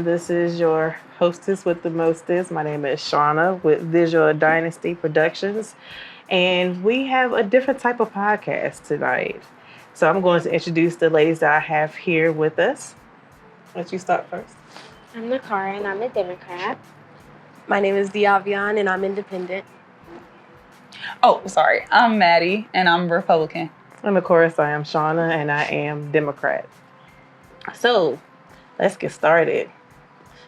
everyone. This is your hostess with the mostest. My name is Shauna with Visual Dynasty Productions, and we have a different type of podcast tonight. So I'm going to introduce the ladies that I have here with us. Let you start first. I'm Nakara, and I'm a Democrat. My name is Diavian, and I'm independent. Oh, sorry. I'm Maddie, and I'm Republican. And of course, I am Shauna, and I am Democrat. So let's get started.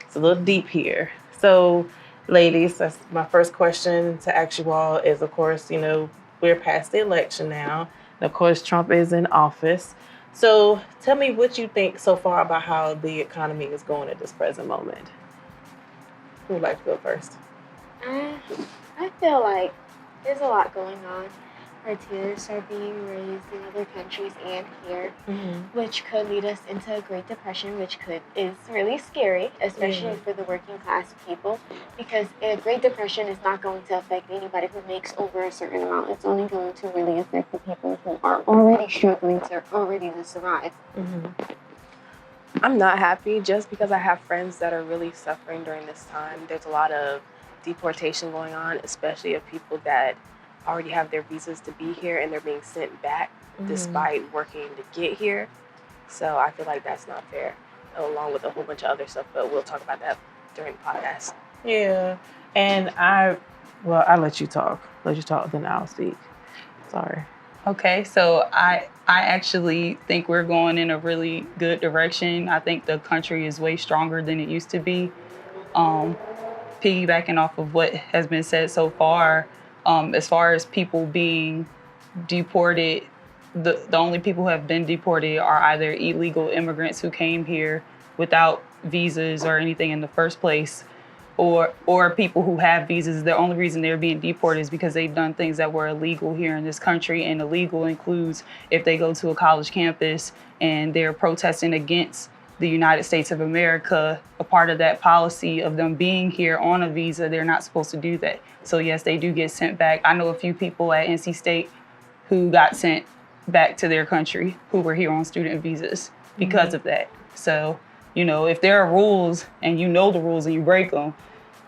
It's a little deep here. So, ladies, that's my first question to ask you all is, of course, we're past the election now. And of course, Trump is in office. So tell me what you think so far about how the economy is going at this present moment. Who would like to go first? I feel like there's a lot going on. Our tariffs are being raised in other countries and here, which could lead us into a Great Depression, which is really scary, especially for the working class people, because a Great Depression is not going to affect anybody who makes over a certain amount. It's only going to really affect the people who are already struggling to survive. I'm not happy just because I have friends that are really suffering during this time. There's a lot of deportation going on, especially of people that already have their visas to be here and they're being sent back despite working to get here. So I feel like that's not fair, along with a whole bunch of other stuff, but we'll talk about that during the podcast. Yeah, and I'll let you talk. Then I'll speak. Sorry. Okay, so I actually think we're going in a really good direction. I think the country is way stronger than it used to be. Piggybacking off of what has been said so far, as far as people being deported, the only people who have been deported are either illegal immigrants who came here without visas or anything in the first place, or people who have visas. The only reason they're being deported is because they've done things that were illegal here in this country, and illegal includes if they go to a college campus and they're protesting against the United States of America, a part of that policy of them being here on a visa, they're not supposed to do that. So yes, they do get sent back. I know a few people at NC State who got sent back to their country who were here on student visas because of that. So, if there are rules and you know the rules and you break them,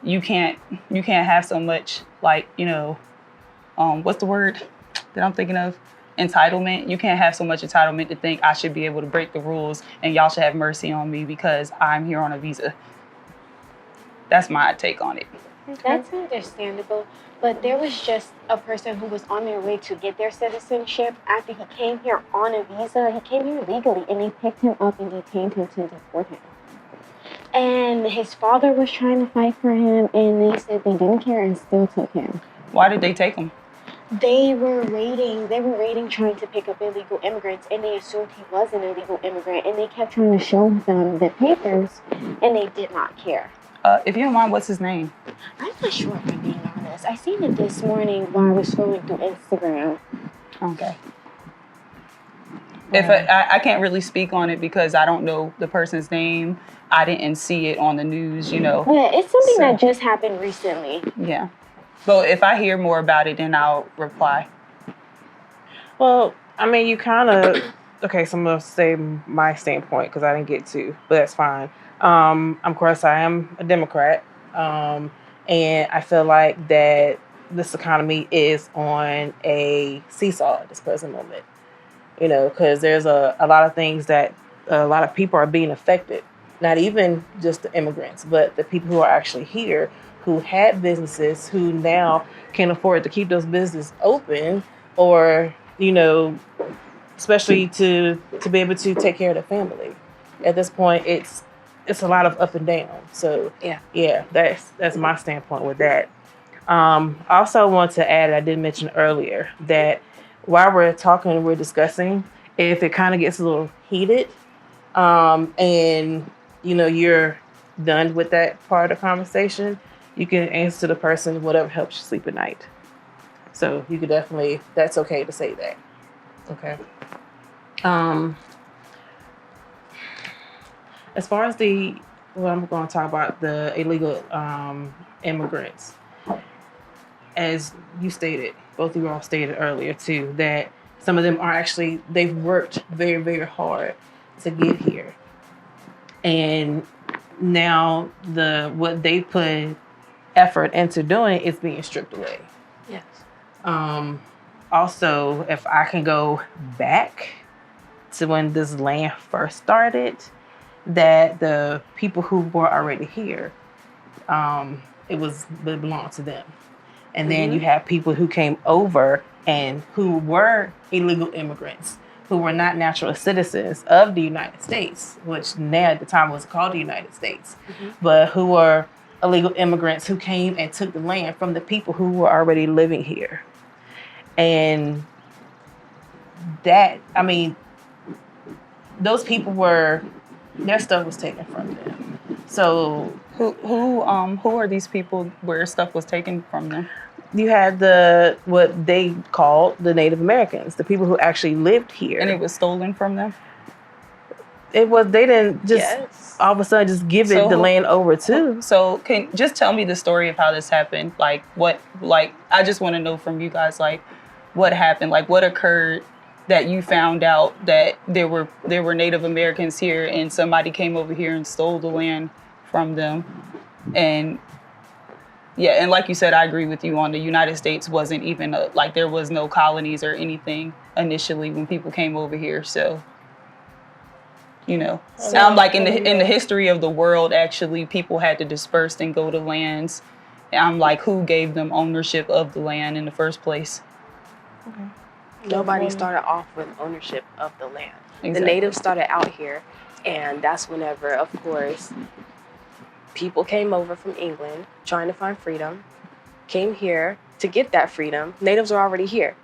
you can't have so much what's the word that I'm thinking of? Entitlement. You can't have so much entitlement to think I should be able to break the rules and y'all should have mercy on me because I'm here on a visa. That's my take on it. That's understandable, but there was just a person who was on their way to get their citizenship after he came here on a visa. He came here legally, and they picked him up and detained him to deport him. And his father was trying to fight for him, and they said they didn't care and still took him. Why did they take him? They were raiding trying to pick up illegal immigrants, and they assumed he was an illegal immigrant, and they kept trying to show them the papers, and they did not care. If you don't mind, what's his name? I'm not sure, if I'm being honest. I seen it this morning while I was scrolling through Instagram. Okay. If I can't really speak on it because I don't know the person's name. I didn't see it on the news, Yeah, it's something that just happened recently. Yeah. But if I hear more about it, then I'll reply. Well, you kind of... Okay, so I'm going to say my standpoint because I didn't get to, but that's fine. Of course, I am a Democrat, and I feel like that this economy is on a seesaw at this present moment, because there's a lot of things that a lot of people are being affected, not even just the immigrants, but the people who are actually here, who had businesses, who now can afford to keep those businesses open, or, especially to be able to take care of the family. At this point, it's a lot of up and down. So yeah, that's my standpoint with that. I also want to add, I did mention earlier, that while we're talking, we're discussing, if it kind of gets a little heated, and you're done with that part of the conversation, you can answer the person whatever helps you sleep at night. So you could definitely, that's okay to say that. Okay. As far as I'm going to talk about the illegal immigrants, as you stated, both of you all stated earlier too, that some of them are actually, they've worked very, very hard to get here. And now what they put effort into doing is being stripped away. Yes. Also, if I can go back to when this land first started, that the people who were already here, it belonged to them. And then you have people who came over and who were illegal immigrants, who were not natural citizens of the United States, which now at the time was called the United States, but who were illegal immigrants who came and took the land from the people who were already living here. And that, I mean, those people their stuff was taken from them. So who are these people where stuff was taken from them? you had what they called the Native Americans, the people who actually lived here. And it was stolen from them? They didn't just all of a sudden just give the land over to. So can just tell me the story of how this happened? I just want to know from you guys, what happened? What occurred that you found out that there were Native Americans here and somebody came over here and stole the land from them? And yeah, and like you said, I agree with you on the United States wasn't even there was no colonies or anything initially when people came over here. So, in the history of the world, actually, people had to disperse and go to lands. And I'm who gave them ownership of the land in the first place? Okay. Nobody started off with ownership of the land. Exactly. The natives started out here, and that's whenever, of course, people came over from England trying to find freedom, came here to get that freedom. Natives are already here.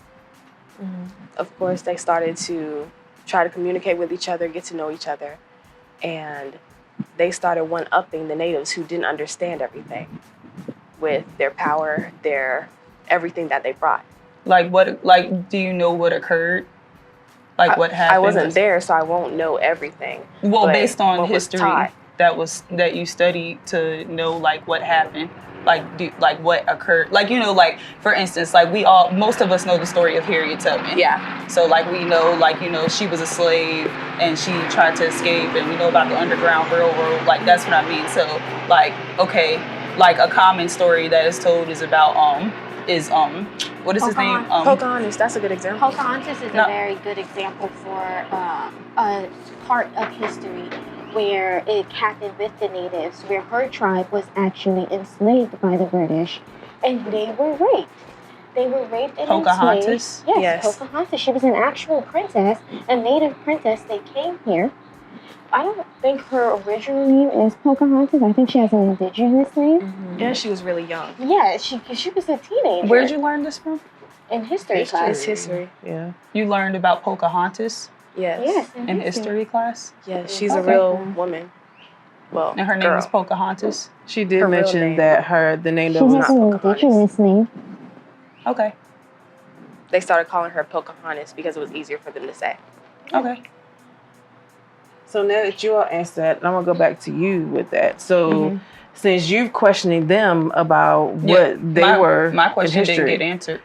Of course, they started to try to communicate with each other, get to know each other, and they started one-upping the natives who didn't understand everything with their power, their everything that they brought. Do you know what occurred? What happened? I wasn't there, so I won't know everything. Well, based on history taught, that you studied to know what happened, what occurred, for instance, most of us know the story of Harriet Tubman. Yeah. So we know she was a slave and she tried to escape, and we know about the Underground Railroad. That's what I mean. So a common story that is told is about what is his name? Pocahontas. That's a good example. Pocahontas is a very good example for a part of history where it happened with the natives, where her tribe was actually enslaved by the British, and they were raped. They were raped and Pocahontas? enslaved. Yes, Pocahontas. She was an actual princess, a native princess. They came here. I don't think her original name is Pocahontas. I think she has an indigenous name. Mm-hmm. And she was really young. Yeah, she was a teenager. Where'd you learn this from? In history class. It's history. Yeah. You learned about Pocahontas? Yes. In history class? Yes, she's a real woman. Well, and her name is Pocahontas? She did mention that the name that was not Pocahontas. She has an indigenous name. Okay. They started calling her Pocahontas because it was easier for them to say. Okay. So now that you all answered that, I'm going to go back to you with that. So since you're questioning them about what they were my question in history, didn't get answered.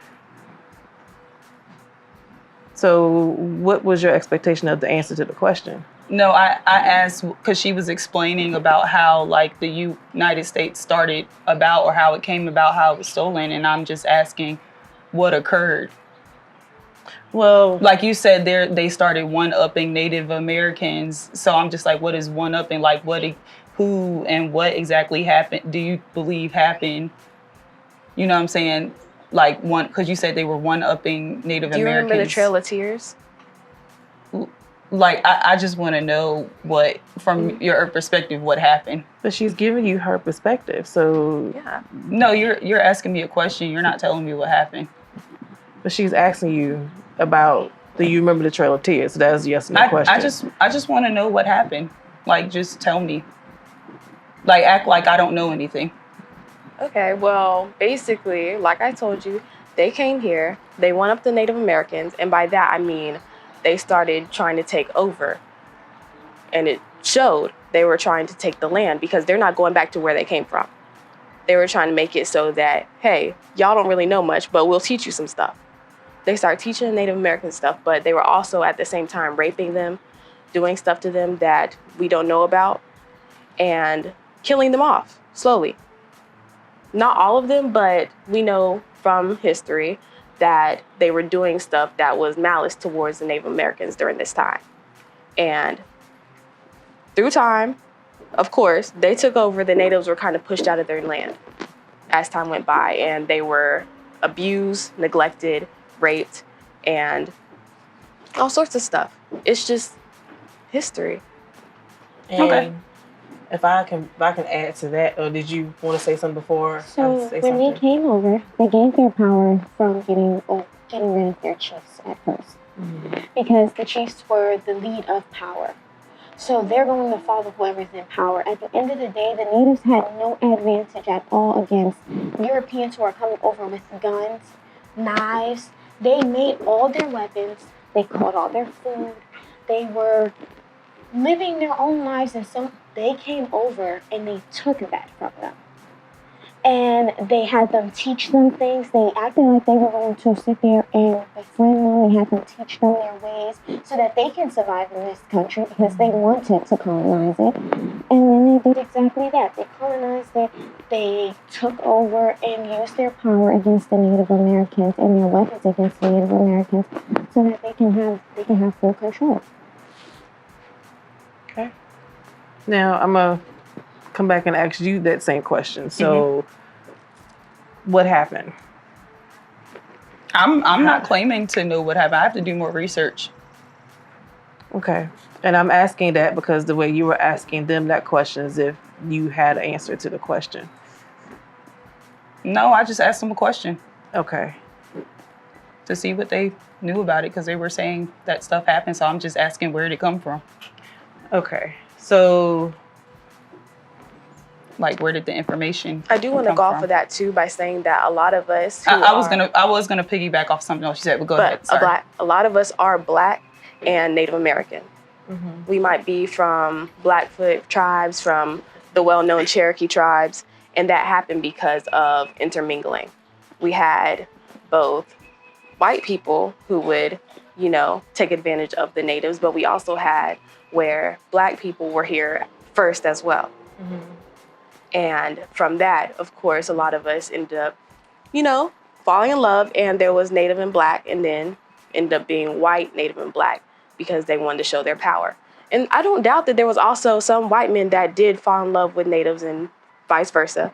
So what was your expectation of the answer to the question? No, I asked because she was explaining about how the United States started about, or how it came about, how it was stolen. And I'm just asking what occurred. Well, like you said, they started one-upping Native Americans. So I'm just what is one-upping? Who and what exactly happened? Do you believe happened? You know what I'm saying? Because you said they were one-upping Native Americans. Do you remember the Trail of Tears? I just want to know what, from your perspective, what happened. But she's giving you her perspective, so yeah. No, you're asking me a question. You're not telling me what happened. But she's asking you about, do you remember the Trail of Tears? So that's a yes or no question. I just want to know what happened. Just tell me. Act like I don't know anything. Okay, well, basically, like I told you, they came here, they went up the Native Americans, and by that I mean they started trying to take over. And it showed they were trying to take the land because they're not going back to where they came from. They were trying to make it so that, hey, y'all don't really know much, but we'll teach you some stuff. They started teaching the Native American stuff, but they were also at the same time raping them, doing stuff to them that we don't know about. And killing them off slowly. Not all of them, but we know from history that they were doing stuff that was malice towards the Native Americans during this time. And through time, of course, they took over. The natives were kind of pushed out of their land as time went by, and they were abused, neglected, raped, and all sorts of stuff. It's just history. And Okay. If I can add to that, or did you want to say something before? So I say when something? they came over, they gained their power from getting rid of their chiefs at first, because the chiefs were the lead of power. So they're going to follow whoever's in power. At the end of the day, the natives had no advantage at all against Europeans who are coming over with guns, knives. They made all their weapons. They caught all their food. They were living their own lives, and so they came over and they took that from them. And they had them teach them things. They acted like they were going to sit there and befriend them. They had them teach them their ways so that they can survive in this country, because they wanted to colonize it. And then they did exactly that. They colonized it. They took over and used their power against the Native Americans and their weapons against the Native Americans, so that they can have full control. Okay. Now I'm gonna come back and ask you that same question. So, what happened? I'm not claiming to know what happened. I have to do more research. Okay. And I'm asking that because the way you were asking them that question is if you had an answer to the question. No, I just asked them a question Okay. to see what they knew about it, because they were saying that stuff happened. So I'm just asking where did it come from? Okay. So, Like, where did the information I do want to come go off from? of that too by saying that a lot of us who I was gonna piggyback off something else you said, but go ahead. Sorry. a lot of us are Black and Native American. We might be from Blackfoot tribes, from the well-known Cherokee tribes, and that happened because of intermingling. We had both white people who would, take advantage of the natives, but we also had where Black people were here first as well. And from that, of course, a lot of us ended up, falling in love, and there was Native and Black, and then ended up being white, Native, and Black, because they wanted to show their power. And I don't doubt that there was also some white men that did fall in love with natives and vice versa.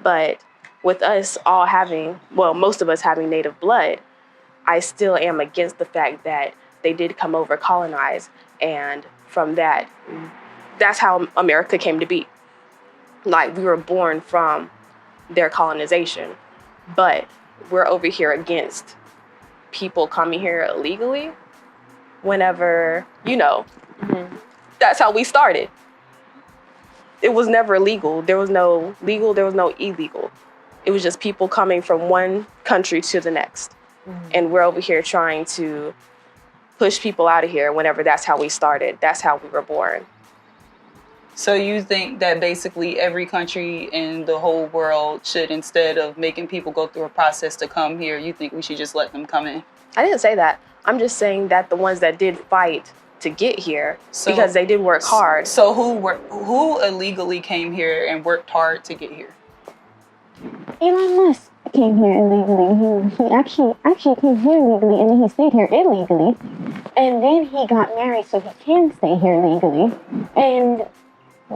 But with us all most of us having native blood, I still am against the fact that they did come over, colonize, and from that, that's how America came to be. Like, we were born from their colonization, but we're over here against people coming here illegally whenever, that's how we started. It was never legal. There was no legal, there was no illegal. It was just people coming from one country to the next. And we're over here trying to push people out of here whenever that's how we started. That's how we were born. So you think that basically every country in the whole world should, instead of making people go through a process to come here, you think we should just let them come in? I didn't say that. I'm just saying that the ones that did fight to get here, because they did work hard. So who illegally came here and worked hard to get here? Elon Musk came here illegally. He actually came here legally, and then he stayed here illegally. And then he got married so he can stay here legally. And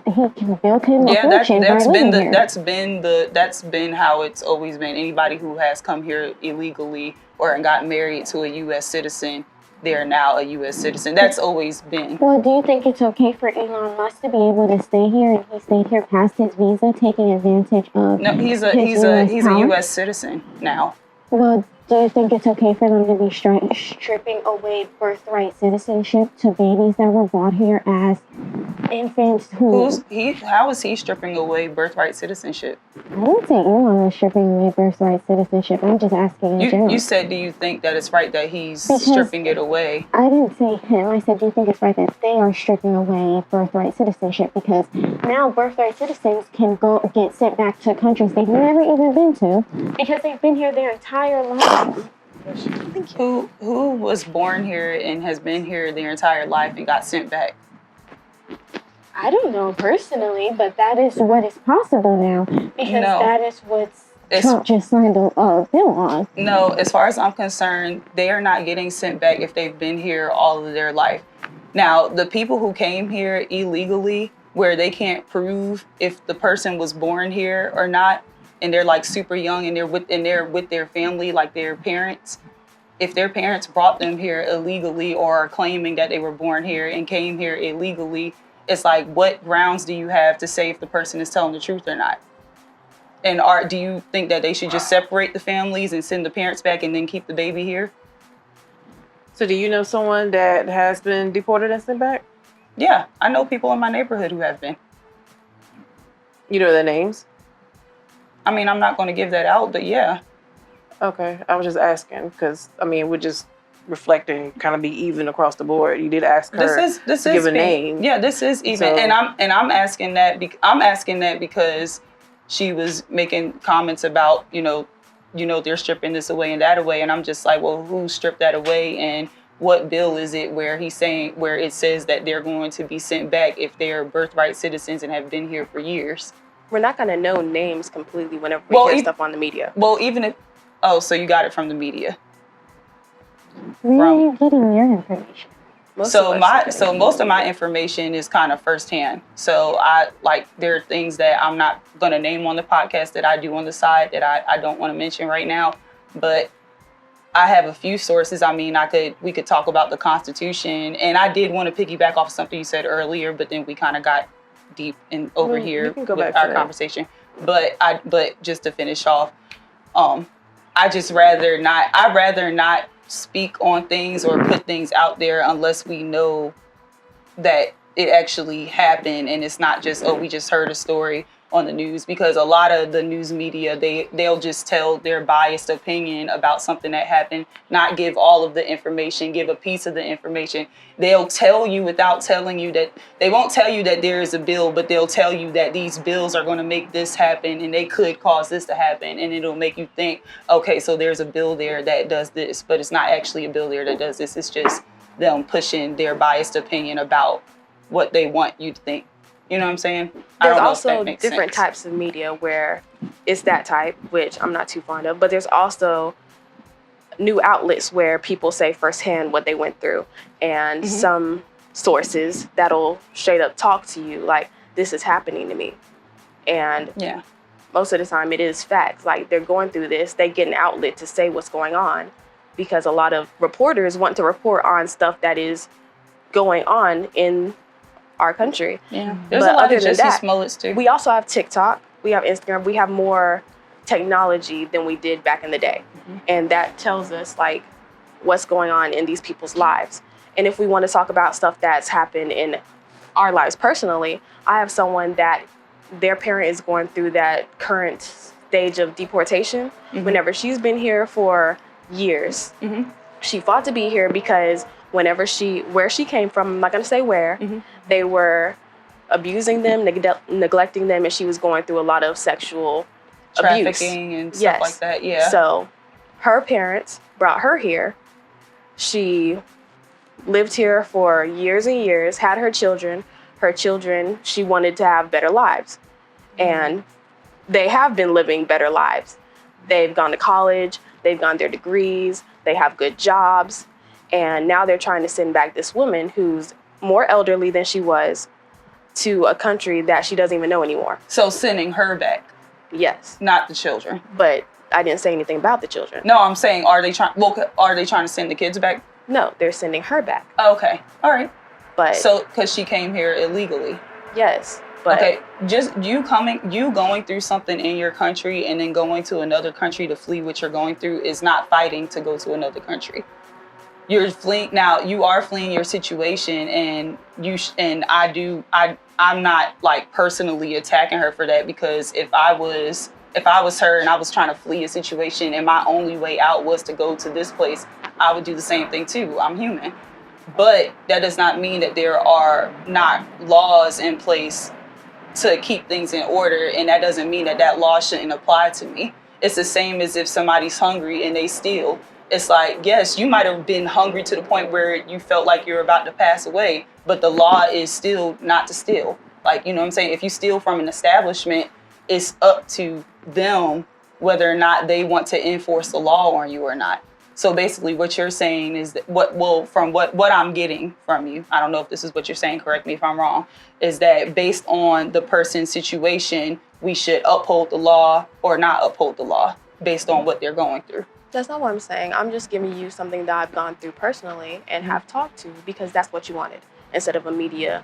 he can build him a fortune by living here. That's been how it's always been. Anybody who has come here illegally or got married to a U.S. citizen, they are now a U.S. citizen. That's always been. Well, do you think it's okay for Elon Musk to be able to stay here, and he stayed here past his visa, taking advantage of? No, he's a U.S. citizen now. Well, do you think it's okay for them to be stripping away birthright citizenship to babies that were brought here as infants? How is he stripping away birthright citizenship? I didn't say Elon was stripping away birthright citizenship. I'm just asking in general. You said, do you think that it's right that he's stripping it away? I didn't say him. I said, do you think it's right that they are stripping away birthright citizenship? Because now birthright citizens can get sent back to countries they've never even been to because they've been here their entire life. Who was born here and has been here their entire life and got sent back? I don't know personally, but that is what is possible now because that is what's Trump just signed a bill on. No, as far as I'm concerned, they are not getting sent back if they've been here all of their life. Now, the people who came here illegally, where they can't prove if the person was born here or not, and they're like super young and they're with their family, like their parents. If their parents brought them here illegally or are claiming that they were born here and came here illegally, it's like, what grounds do you have to say if the person is telling the truth or not? And do you think that they should just separate the families and send the parents back and then keep the baby here? So do you know someone that has been deported and sent back? Yeah, I know people in my neighborhood who have been. You know their names? I mean, I'm not going to give that out, but yeah. Okay, I was just asking because, I mean, we're just reflecting, kind of be even across the board. You did ask her this to give a name. Yeah, this is even, So, and I'm asking that. I'm asking that because she was making comments about they're stripping this away and that away, and I'm just like, well, who stripped that away, and what bill is it where it says that they're going to be sent back if they're birthright citizens and have been here for years? We're not going to know names completely whenever we hear stuff on the media. Well, even if so you got it from the media. Where are you getting your information? Most of my information is kind of firsthand. So there are things that I'm not going to name on the podcast that I do on the side that I don't want to mention right now. But I have a few sources. I mean, we could talk about the Constitution, and I did want to piggyback off something you said earlier, but then we kind of got deep over here with our conversation. But just to finish off, I'd rather not speak on things or put things out there unless we know that it actually happened and it's not just, we just heard a story on the news, because a lot of the news media, they'll just tell their biased opinion about something that happened, not give all of the information, give a piece of the information. They'll tell you without telling you that, they won't tell you that there is a bill, but they'll tell you that these bills are going to make this happen and they could cause this to happen, and it'll make you think, okay, so there's a bill there that does this, but it's not actually a bill there that does this. It's just them pushing their biased opinion about what they want you to think. You know what I'm saying? There's also different types of media where it's that type, which I'm not too fond of, but there's also new outlets where people say firsthand what they went through, and some sources that'll straight up talk to you like, this is happening to me. And most of the time it is facts. Like, they're going through this, they get an outlet to say what's going on, because a lot of reporters want to report on stuff that is going on in our country. Yeah, there's a lot of Jussie Smollett's too. We also have TikTok, we have Instagram, we have more technology than we did back in the day. And that tells us like what's going on in these people's lives. And if we want to talk about stuff that's happened in our lives personally, I have someone that their parent is going through that current stage of deportation. Whenever she's been here for years, she fought to be here because where she came from, I'm not going to say where, they were abusing them, neglecting them, and she was going through a lot of sexual trafficking abuse. And stuff like that, yeah. So her parents brought her here. She lived here for years and years, had her children. Her children, she wanted to have better lives. And they have been living better lives. They've gone to college, they've gotten their degrees, they have good jobs. And now they're trying to send back this woman who's more elderly than she was to a country that she doesn't even know anymore. So sending her back? Yes. Not the children? But I didn't say anything about the children. No, I'm saying, are they trying to send the kids back? No, they're sending her back. Oh, okay. All right. But so, because she came here illegally? Yes. But okay, just you going through something in your country and then going to another country to flee what you're going through is not fighting to go to another country. You're fleeing now. You are fleeing your situation, and I'm not like personally attacking her for that, because if I was her and I was trying to flee a situation and my only way out was to go to this place, I would do the same thing too. I'm human. But that does not mean that there are not laws in place to keep things in order, and that doesn't mean that law shouldn't apply to me. It's the same as if somebody's hungry and they steal. It's like, yes, you might have been hungry to the point where you felt like you're about to pass away, but the law is still not to steal. Like, you know what I'm saying? If you steal from an establishment, it's up to them whether or not they want to enforce the law on you or not. So basically what you're saying is that from what I'm getting from you, I don't know if this is what you're saying, correct me if I'm wrong, is that based on the person's situation, we should uphold the law or not uphold the law based on what they're going through. That's not what I'm saying. I'm just giving you something that I've gone through personally and have talked to, because that's what you wanted instead of a media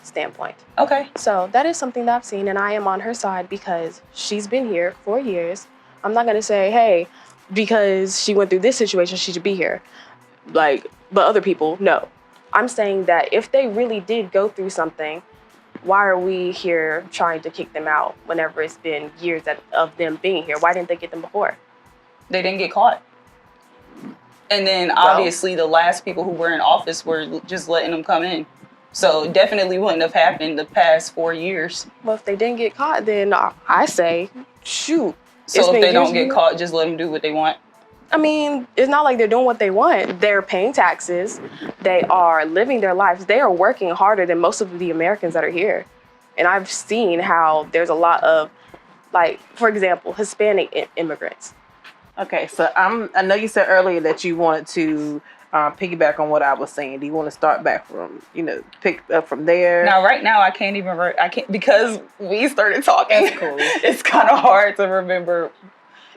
standpoint. Okay. So that is something that I've seen, and I am on her side because she's been here for years. I'm not going to say, hey, because she went through this situation, she should be here. But other people, no. I'm saying that if they really did go through something, why are we here trying to kick them out whenever it's been years of them being here? Why didn't they get them before? They didn't get caught. And then obviously the last people who were in office were just letting them come in. So it definitely wouldn't have happened the past 4 years. Well, if they didn't get caught, then I say, shoot. So if they don't get caught, just let them do what they want. I mean, it's not like they're doing what they want. They're paying taxes. They are living their lives. They are working harder than most of the Americans that are here. And I've seen how there's a lot of, like, for example, Hispanic immigrants. Okay, so I know you said earlier that you wanted to piggyback on what I was saying. Do you want to start back from, pick up from there? Now, right now, I can't because we started talking. That's cool. It's kind of hard to remember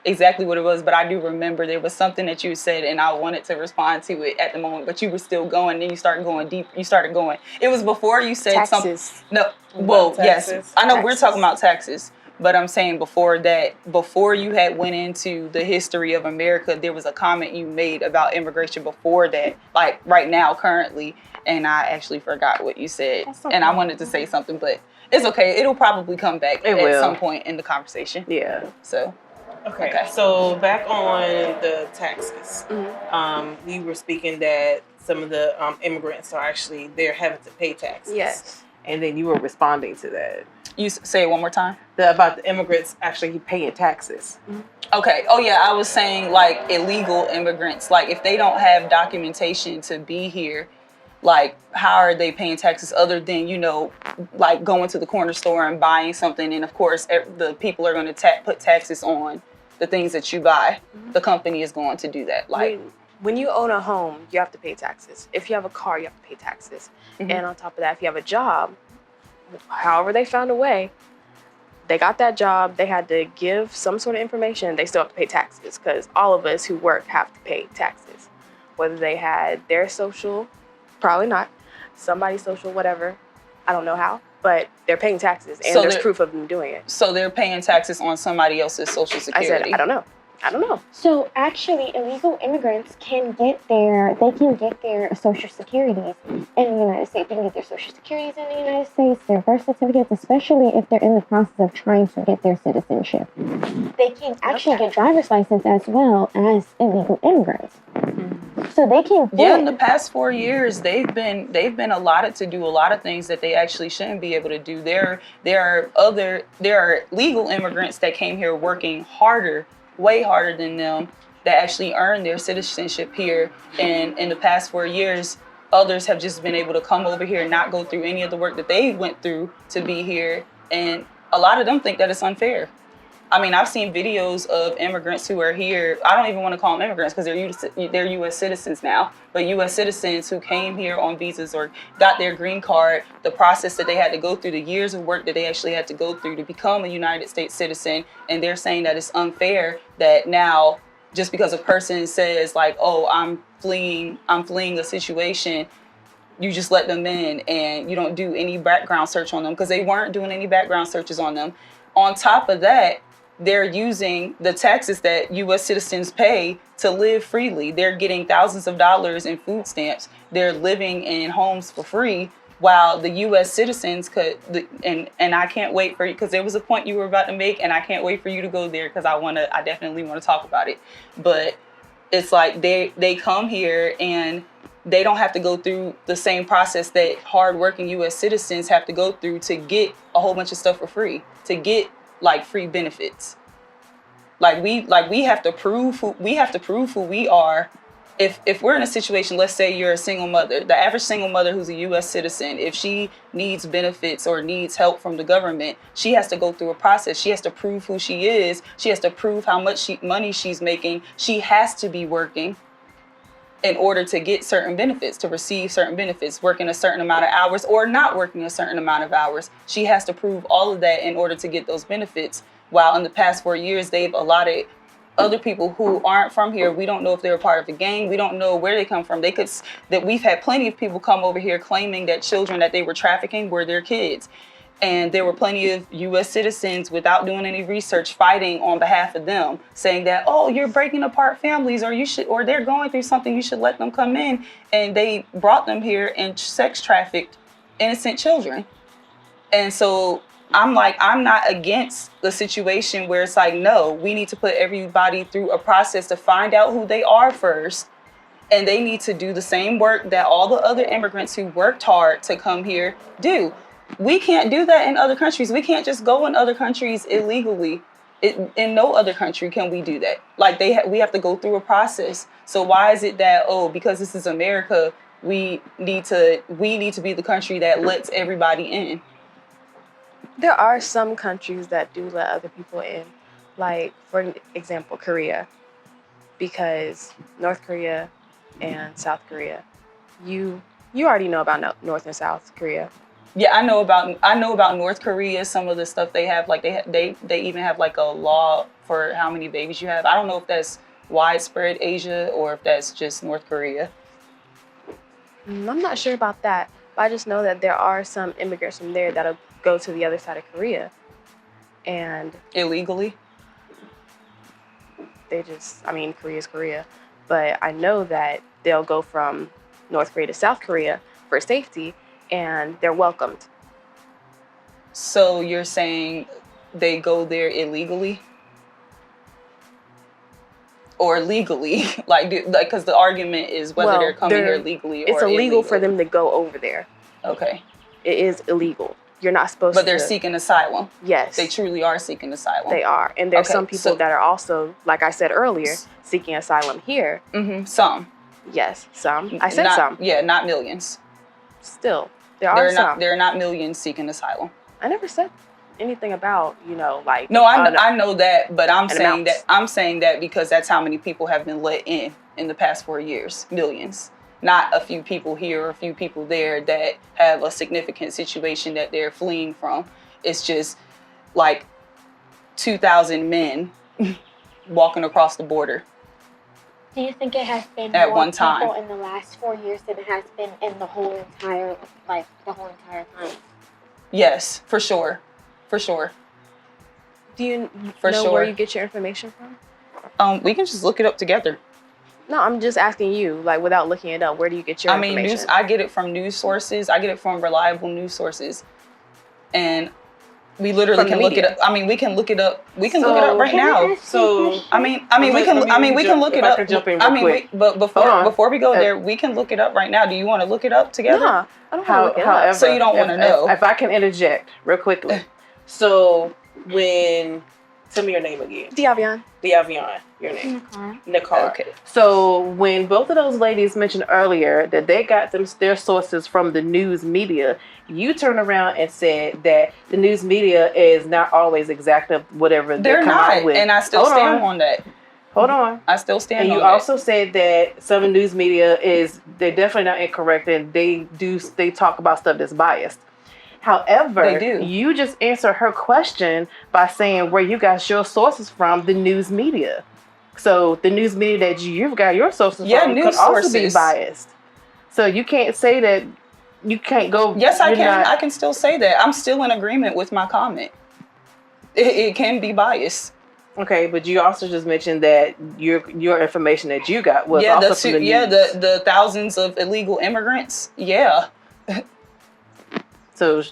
exactly what it was, but I do remember there was something that you said, and I wanted to respond to it at the moment, but you were still going, then you started going deep. You started going. It was before you said something. No, well, yes. I know we're talking about taxes. But I'm saying before you had went into the history of America, there was a comment you made about immigration before that, like right now, currently, and I actually forgot what you said. Okay. And I wanted to say something, but it's okay. It'll probably come back at some point in the conversation. Yeah. So. Okay. So back on the taxes, we were speaking that some of the immigrants are actually, they're having to pay taxes. Yes. And then you were responding to that. You say it one more time? About the immigrants actually paying taxes. Okay. Oh, yeah. I was saying, like, illegal immigrants, like, if they don't have documentation to be here, like, how are they paying taxes other than, like, going to the corner store and buying something? And, of course, the people are going to put taxes on the things that you buy. The company is going to do that. Like, when you own a home, you have to pay taxes. If you have a car, you have to pay taxes. And on top of that, if you have a job, however they found a way, they got that job, they had to give some sort of information, they still have to pay taxes, because all of us who work have to pay taxes. Whether they had their social, probably not, somebody's social, whatever, I don't know how, but they're paying taxes, and there's proof of them doing it. So they're paying taxes on somebody else's social security. I said, I don't know. So actually, illegal immigrants can get their social securities in the United States. They can get their social securities in the United States, their birth certificates, especially if they're in the process of trying to get their citizenship. They can actually get driver's license as well as illegal immigrants. So they can get... in the past 4 years, they've been allotted to do a lot of things that they actually shouldn't be able to do. There are legal immigrants that came here working way harder than them, that actually earned their citizenship here. And in the past 4 years, others have just been able to come over here and not go through any of the work that they went through to be here. And a lot of them think that it's unfair. I mean, I've seen videos of immigrants who are here. I don't even want to call them immigrants because they're U.S. citizens now. But U.S. citizens who came here on visas or got their green card, the process that they had to go through, the years of work that they actually had to go through to become a United States citizen. And they're saying that it's unfair that now, just because a person says like, oh, I'm fleeing a situation, you just let them in and you don't do any background search on them, because they weren't doing any background searches on them. On top of that, they're using the taxes that U.S. citizens pay to live freely. They're getting thousands of dollars in food stamps. They're living in homes for free, while the U.S. citizens could. And I can't wait for you, because there was a point you were about to make, and I can't wait for you to go there, because I definitely want to talk about it. But it's like they come here and they don't have to go through the same process that hardworking U.S. citizens have to go through to get a whole bunch of stuff for free, to get like free benefits. We have to prove who we are if we're in a situation, let's say you're a single mother, the average single mother who's a U.S. citizen, if she needs benefits or needs help from the government, she has to go through a process. She has to prove who she is. She has to prove how much money she's making. She has to be working in order to get certain benefits, to receive certain benefits, working a certain amount of hours or not working a certain amount of hours. She has to prove all of that in order to get those benefits. While in the past 4 years, they've allotted other people who aren't from here. We don't know if they're a part of a gang. We don't know where they come from. That we've had plenty of people come over here claiming that children that they were trafficking were their kids. And there were plenty of U.S. citizens without doing any research fighting on behalf of them, saying that, oh, you're breaking apart families, or they're going through something, you should let them come in. And they brought them here and sex trafficked innocent children. And so I'm not against the situation where it's like, no, we need to put everybody through a process to find out who they are first. And they need to do the same work that all the other immigrants who worked hard to come here do. We can't do that in other countries. We can't just go in other countries illegally. In no other country can we do that. Like we have to go through a process. So why is it that, because this is America, we need to be the country that lets everybody in? There are some countries that do let other people in, like for example, Korea, because North Korea and South Korea, you already know about North and South Korea. Yeah, I know about North Korea. Some of the stuff they have, like they even have like a law for how many babies you have. I don't know if that's widespread Asia or if that's just North Korea. I'm not sure about that, but I just know that there are some immigrants from there that'll go to the other side of Korea, and illegally. Korea's Korea, but I know that they'll go from North Korea to South Korea for safety. And they're welcomed. So you're saying they go there illegally? Or legally? Because the argument is whether they're coming here legally or it's illegal illegally. for them to go over there. Okay. It is illegal. You're not supposed to. But they're seeking asylum. Yes. They truly are seeking asylum. They are. And there's some people that are also, like I said earlier, seeking asylum here. Mm-hmm. Some. Yes, some. I said some. Yeah, not millions. Still, there are some. There are not millions seeking asylum. I never said anything about, like. No, I know that, but I'm saying that because that's how many people have been let in the past 4 years. Millions. Not a few people here or a few people there that have a significant situation that they're fleeing from. It's just like 2,000 men walking across the border. Do you think it has been at more one time people in the last 4 years than it has been in the whole entire time? Yes, for sure. For sure. Do you know where you get your information from? We can just look it up together. No, I'm just asking you, without looking it up, where do you get your information? I get it from news sources. I get it from reliable news sources. And we literally can look it up. We can look it up. We can look it up right now. So we can look it up. But before we go there, we can look it up right now. Do you want to look it up together? No, I don't want to look it up. So you don't want to know. If I can interject real quickly. So tell me your name again. Diavian, your name. Nakar. Okay. So when both of those ladies mentioned earlier that they got their sources from the news media, you turned around and said that the news media is not always exact of whatever they're come out with. And I still stand on that. Hold on. I still stand on that. And you also said that some news media they're definitely not incorrect, and they talk about stuff that's biased. However, they do. You just answered her question by saying where you got your sources from, the news media. So the news media that you've got your sources from could also be biased. So you can't say that you can't go. Yes, I can. I can still say that. I'm still in agreement with my comment. It can be biased. Okay, but you also just mentioned that your information that you got was also from the news. Yeah, the thousands of illegal immigrants. Yeah. So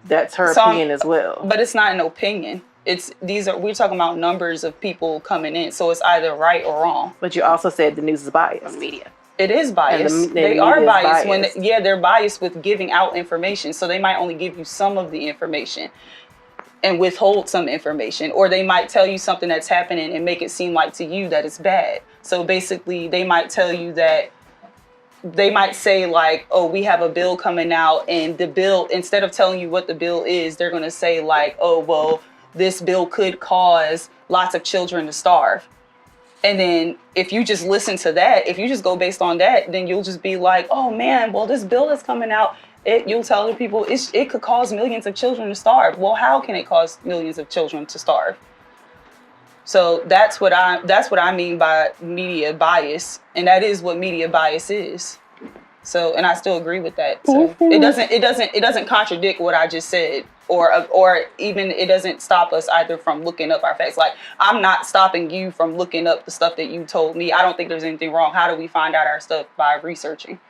that's her opinion as well. But it's not an opinion. We're talking about numbers of people coming in, so it's either right or wrong. But you also said the news is biased. On media. It is biased. They are biased they're biased with giving out information, so they might only give you some of the information. and withhold some information, or they might tell you something that's happening and make it seem like to you that it's bad. So basically, they might tell you that, they might say like, oh, we have a bill coming out, and the bill, instead of telling you what the bill is, they're going to say like, oh, well, this bill could cause lots of children to starve. And then if you just listen to that, if you just go based on that, then you'll just be like, oh man, well, this bill that's coming out, you'll tell the people it could cause millions of children to starve. Well, how can it cause millions of children to starve? So that's what I mean by media bias, and that is what media bias is. So, and I still agree with that. So it doesn't contradict what I just said, or even it doesn't stop us either from looking up our facts. Like, I'm not stopping you from looking up the stuff that you told me. I don't think there's anything wrong. How do we find out our stuff? By researching.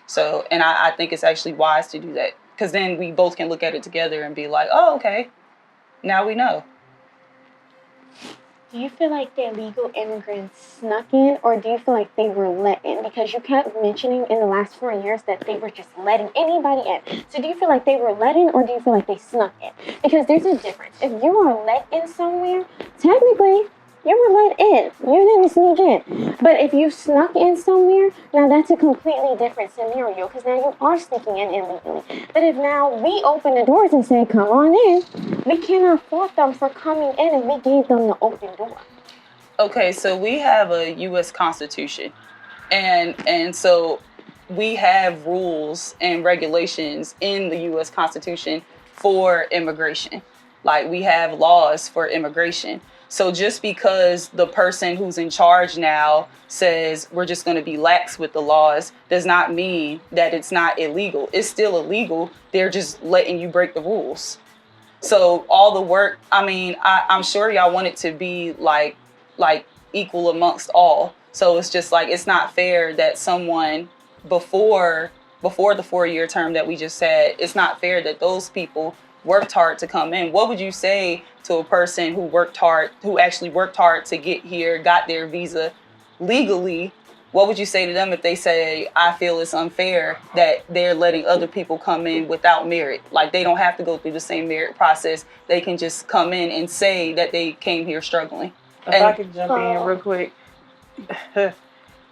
So, and I think it's actually wise to do that, because then we both can look at it together and be like, oh, okay, now we know. Do you feel like the illegal immigrants snuck in, or do you feel like they were let in? Because you kept mentioning in the last 4 years that they were just letting anybody in. So do you feel like they were let in, or do you feel like they snuck in? Because there's a difference. If you are let in somewhere, technically, you were let in. You didn't sneak in. But if you snuck in somewhere, now that's a completely different scenario, because now you are sneaking in illegally. But if now we open the doors and say, come on in, we cannot fault them for coming in if we gave them the open door. Okay, so we have a U.S. Constitution, and so we have rules and regulations in the U.S. Constitution for immigration. Like, we have laws for immigration. So just because the person who's in charge now says we're just going to be lax with the laws does not mean that it's not illegal. It's still illegal. They're just letting you break the rules. So all the work, I mean, I'm sure y'all want it to be like equal amongst all. So it's just like, it's not fair that someone before the 4-year term that we just had, it's not fair that those people worked hard to come in. What would you say to a person who actually worked hard to get here, got their visa legally? What would you say to them if they say, I feel it's unfair that they're letting other people come in without merit? Like, they don't have to go through the same merit process. They can just come in and say that they came here struggling. If I could jump in real quick.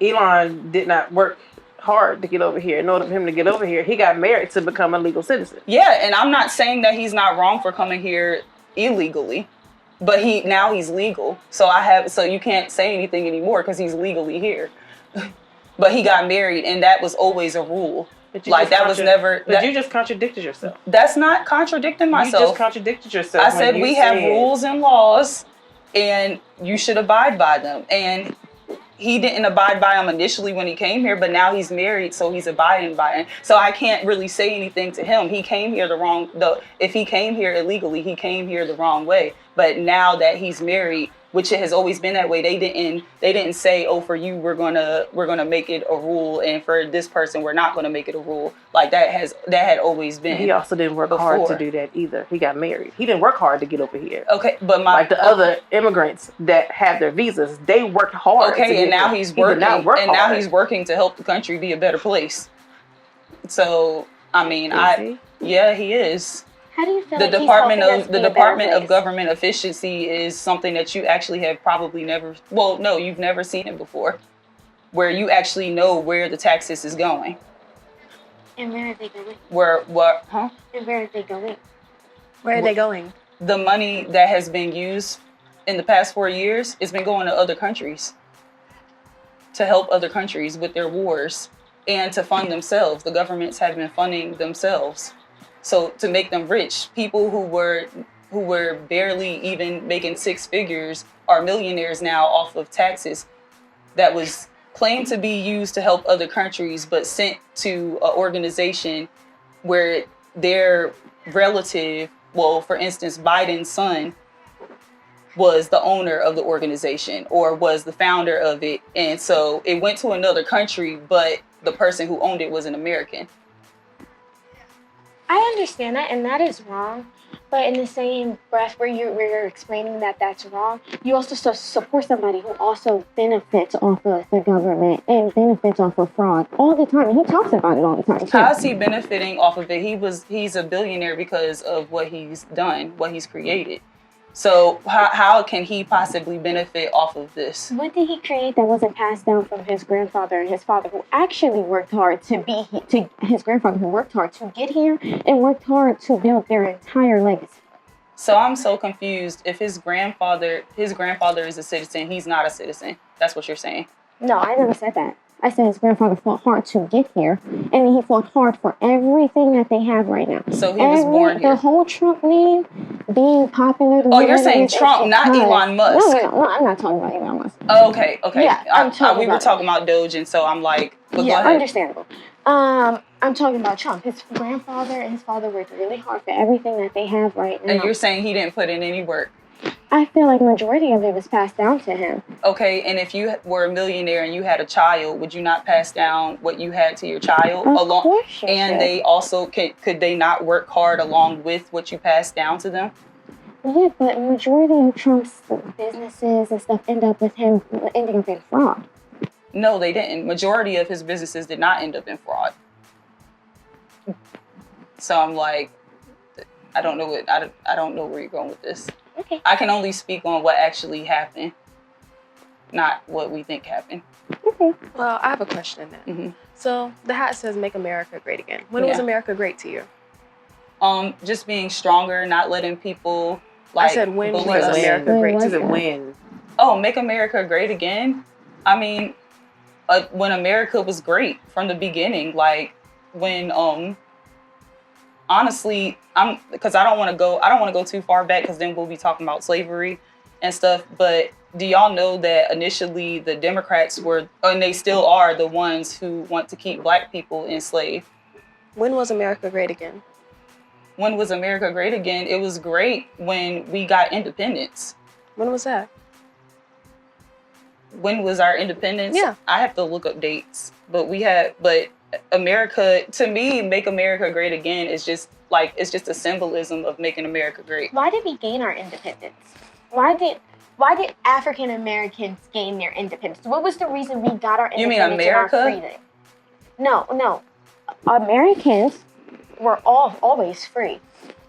Elon did not work hard to get over here. In order for him to get over here, he got married to become a legal citizen. Yeah, and I'm not saying that he's not wrong for coming here illegally, but he's legal. So you can't say anything anymore because he's legally here. But he got married, and that was always a rule. Like, that was never. But you just contradicted yourself. That's not contradicting myself. You just contradicted yourself. I said we have rules and laws, and you should abide by them. And he didn't abide by them initially when he came here, but now he's married, so he's abiding by it. So I can't really say anything to him. He came here if he came here illegally, he came here the wrong way. But now that he's married, which it has always been that way, they didn't say, oh, for you we're gonna make it a rule, and for this person we're not gonna make it a rule. Like, that had always been. He also didn't work hard to do that either. He got married. He didn't work hard to get over here. Okay, but like the other immigrants that have their visas, they worked hard. Okay, and now he's working. Now he's working to help the country be a better place. So I mean, yeah, he is. How do you feel the like Department of Government Efficiency is something that you actually have probably never. Well, no, you've never seen it before, where you actually know where the taxes is going. And where are they going? And where are they going? Where are they going? The money that has been used in the past 4 years, it's been going to other countries to help other countries with their wars and to fund themselves. The governments have been funding themselves. So to make them rich, people who were barely even making 6 figures are millionaires now off of taxes that was claimed to be used to help other countries, but sent to an organization where their relative, well, for instance, Biden's son was the owner of the organization or was the founder of it. And so it went to another country, but the person who owned it was an American. I understand that, and that is wrong. But in the same breath where you're explaining that that's wrong, you also support somebody who also benefits off of the government and benefits off of fraud all the time. And he talks about it all the time, too. How is he benefiting off of it? He's a billionaire because of what he's done, what he's created. So how can he possibly benefit off of this? What did he create that wasn't passed down from his grandfather and his father, who actually worked hard his grandfather who worked hard to get here and worked hard to build their entire legacy? So I'm so confused. If his grandfather is a citizen, he's not a citizen. That's what you're saying. No, I never said that. I said his grandfather fought hard to get here, and he fought hard for everything that they have right now. So he was born here. The whole Trump name being popular. Oh, you're saying Trump, not Elon Musk. No, I'm not talking about Elon Musk. Oh, okay. Yeah, we were talking about Doge, and so I'm like, but go ahead. Understandable. I'm talking about Trump. His grandfather and his father worked really hard for everything that they have right now. And you're saying he didn't put in any work? I feel like majority of it was passed down to him. Okay, and if you were a millionaire and you had a child, would you not pass down what you had to your child? Of course you and should. they also could they not work hard along with what you passed down to them? Yeah, but majority of Trump's businesses and stuff end up with him ending up in fraud. No, they didn't. Majority of his businesses did not end up in fraud. So I'm like, I don't know where you're going with this. Okay. I can only speak on what actually happened, not what we think happened. Okay. Well, I have a question then. Mm-hmm. So the hat says "Make America Great Again." When was America great to you? Just being stronger, not letting people I said when was America great to you? When? Oh, make America great again. I mean, when America was great from the beginning, like when honestly, because I don't want to go too far back, because then we'll be talking about slavery and stuff. But do y'all know that initially the Democrats were, and they still are, the ones who want to keep Black people enslaved? When was America great again? When was America great again? It was great when we got independence. When was that? When was our independence? Yeah. I have to look up dates. But America, to me, make America great again is just like, it's just a symbolism of making America great. Why did we gain our independence? Why did African Americans gain their independence? What was the reason we got our independence? You mean America? And our freedom? No. Americans were always free.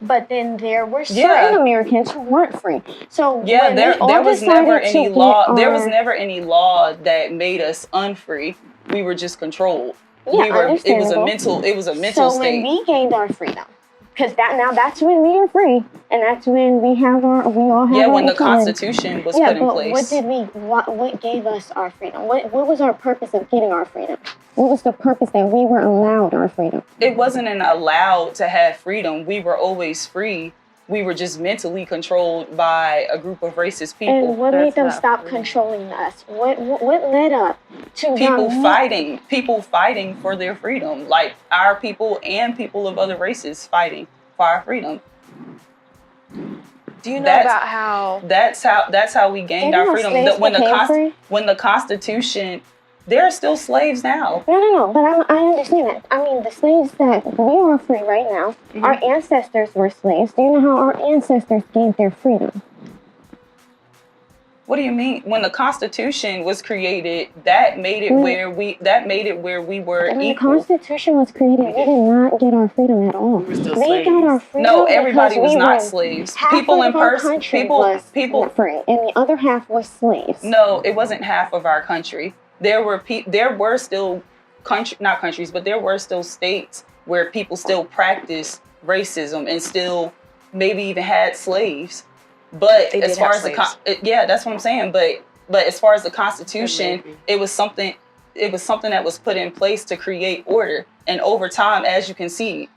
But then there were certain Americans who weren't free. So there was never any law. There was never any law that made us unfree. We were just controlled. Yeah, it was a mental state. So when we gained our freedom, because that's when we are free, and that's when we all have when the Constitution was put in place. What gave us our freedom? What was our purpose of getting our freedom? What was the purpose that we were allowed our freedom? It wasn't allowed to have freedom. We were always free. We were just mentally controlled by a group of racist people. And what made them stop controlling us? What led up to people fighting for their freedom, like our people and people of other races fighting for our freedom. Do you know about how? That's how we gained our freedom. When the Constitution. There are still slaves now. No, but I understand that. I mean, the slaves that we are free right now, our ancestors were slaves. Do you know how our ancestors gained their freedom? What do you mean? When the Constitution was created, that made it where we were when equal. The Constitution was created, we did not get our freedom at all. We were they got our freedom. No, everybody was not slaves. People in person, people were free, and the other half was slaves. No, it wasn't half of our country. There were still not countries, but there were still states where people still practiced racism and still maybe even had slaves. But as far as that's what I'm saying. But as far as the Constitution, it was something that was put in place to create order. And over time, as you can see,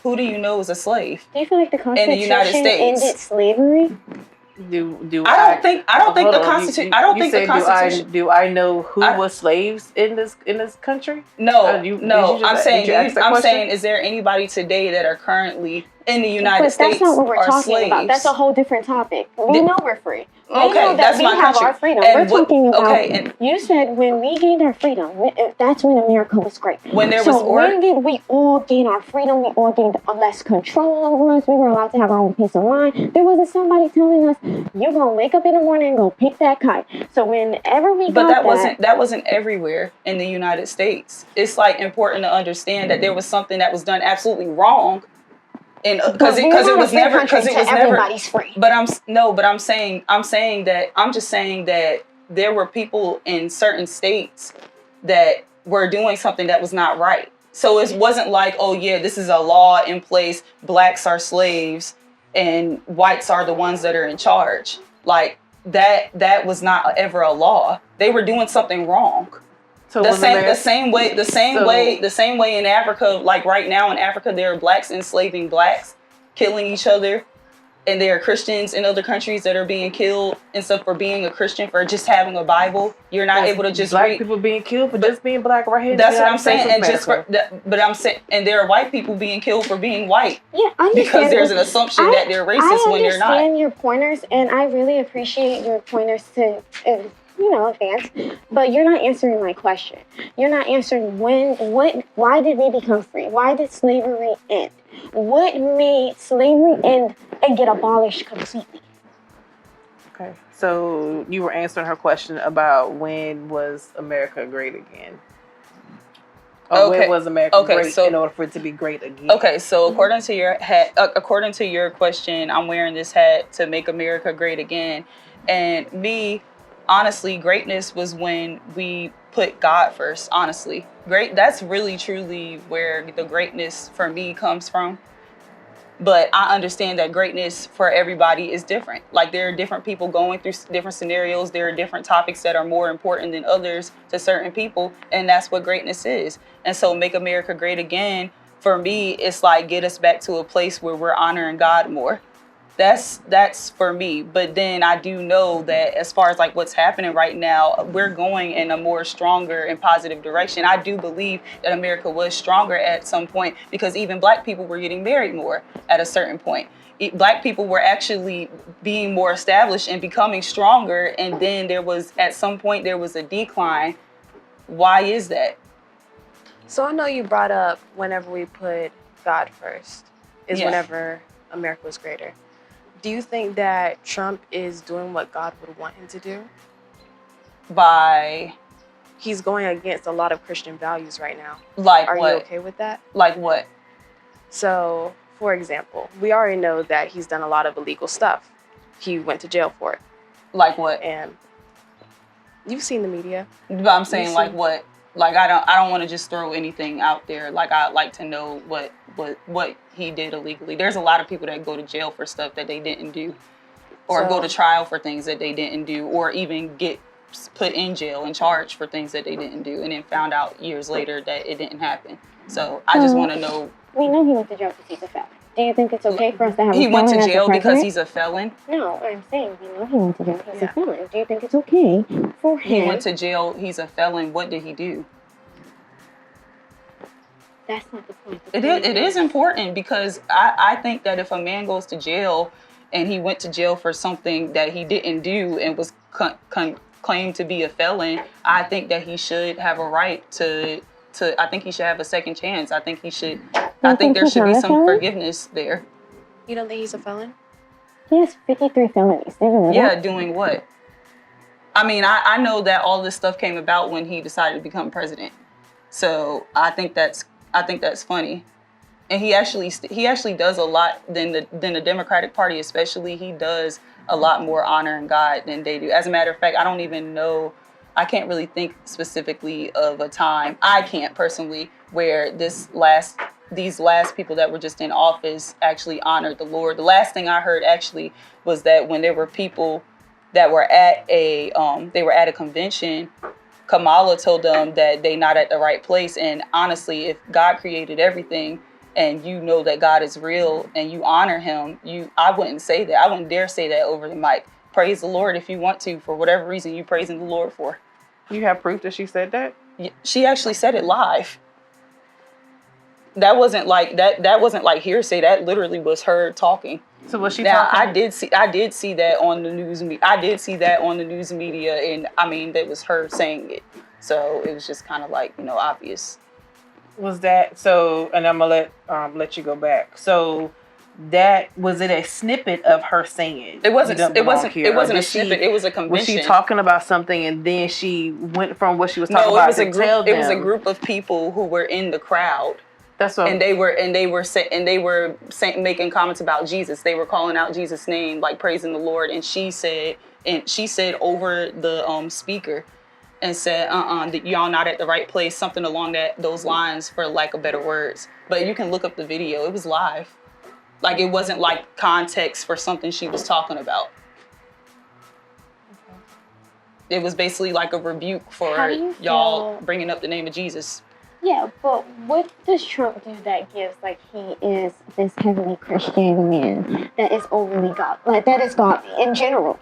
who do you know is a slave? Do you feel like the Constitution in the United States ended slavery? I don't think the Constitution. Do I know who was slaves in this country? No. I'm saying, is there anybody today that are currently in the United But States that's not what we're are talking slaves. about. That's a whole different topic. We know we're free. We know that that's we my have country. our freedom. And We're talking about. okay, and You said when we gained our freedom, that's when America was great. when there so was when did we all gain our freedom? We all gained less control over us. We were allowed to have our own peace of mind. There wasn't somebody telling us, "You're gonna wake up in the morning and go pick that kite." So whenever we but got that wasn't everywhere in the United States. It's like important to understand that there was something that was done absolutely wrong. And because it was never everybody's free. But I'm saying that there were people in certain states that were doing something that was not right. So it wasn't like, oh yeah, this is a law in place, blacks are slaves and whites are the ones that are in charge. Like that was not ever a law. They were doing something wrong. So the same way in Africa, like right now in Africa, there are blacks enslaving blacks, killing each other, and there are Christians in other countries that are being killed and stuff for being a Christian, for just having a Bible. You're not able to just black people being killed for just being black right here. That's what I'm saying, and and there are white people being killed for being white. Yeah, I understand. Because there's an assumption that they're racist when they're not. I understand your pointers, and I really appreciate your pointers to. Advance, but you're not answering my question. You're not answering why did we become free? Why did slavery end? What made slavery end and get abolished completely? Okay, so you were answering her question about when was America great again? When was America great in order for it to be great again? Okay, so according to your question, I'm wearing this hat to make America great again, and honestly, greatness was when we put God first, honestly. That's really, truly where the greatness for me comes from. But I understand that greatness for everybody is different. Like, there are different people going through different scenarios. There are different topics that are more important than others to certain people. And that's what greatness is. And so Make America Great Again, for me, it's like get us back to a place where we're honoring God more. That's for me. But then I do know that as far as like what's happening right now, we're going in a more stronger and positive direction. I do believe that America was stronger at some point because even black people were getting married more at a certain point. Black people were actually being more established and becoming stronger. And then at some point there was a decline. Why is that? So I know you brought up whenever we put God first is whenever America was greater. Do you think that Trump is doing what God would want him to do? He's going against a lot of Christian values right now. Like what? Are you okay with that? Like what? So, for example, we already know that he's done a lot of illegal stuff. He went to jail for it. Like what? And you've seen the media. But I'm saying like what? Like I don't want to just throw anything out there. Like I'd like to know what he did illegally. There's a lot of people that go to jail for stuff that they didn't do, or go to trial for things that they didn't do, or even get put in jail and charged for things that they didn't do, and then found out years later that it didn't happen. So I just want to know. We know he went to jail because he's a felon. Do you think it's okay for us to have He went to jail because he's a felon? No, I'm saying we know he went to jail because he's a felon. Do you think it's okay for him? He went to jail. He's a felon. What did he do? That's not the point. It is important because I think that if a man goes to jail and he went to jail for something that he didn't do and was claimed to be a felon, I think that he should have a right to I think he should have a second chance. I think there should be some forgiveness there. You don't think he's a felon? He has 53 felonies. Yeah, doing what? I mean, I know that all this stuff came about when he decided to become president. So I think that's funny. And he actually does a lot than the Democratic Party, especially. He does a lot more honoring God than they do. As a matter of fact, I don't even know. I can't really think specifically of a time. I can't personally where these last people that were just in office actually honored the Lord. The last thing I heard actually was that when there were people that were at a convention, Kamala told them that they not at the right place. And honestly, if God created everything and you know that God is real and you honor him, I wouldn't say that. I wouldn't dare say that over the mic. Praise the Lord if you want to, for whatever reason you're praising the Lord for. You have proof that she said that? She actually said it live. That wasn't like hearsay. That literally was her talking. So was she Now talking? I did see that on the news. I did see that on the news media, and I mean that was her saying it. So it was just kind of like, obvious. Was that so? And I'm gonna let you go back. So that was it a snippet of her saying it wasn't a Or snippet. It was a convention. Was she talking about something and then she went from what she was talking about to tell them? It was a group of people who were in the crowd. That's what. And they were making comments about Jesus. They were calling out Jesus' name, like praising the Lord. And she said over the speaker, and said, that y'all not at the right place, something along those lines, for lack of better words. But you can look up the video. It was live. Like, it wasn't like context for something she was talking about. It was basically like a rebuke for y'all bringing up the name of Jesus. Yeah, but what does Trump do that gives, like, he is this heavily Christian man that is overly God, like, that is God in general?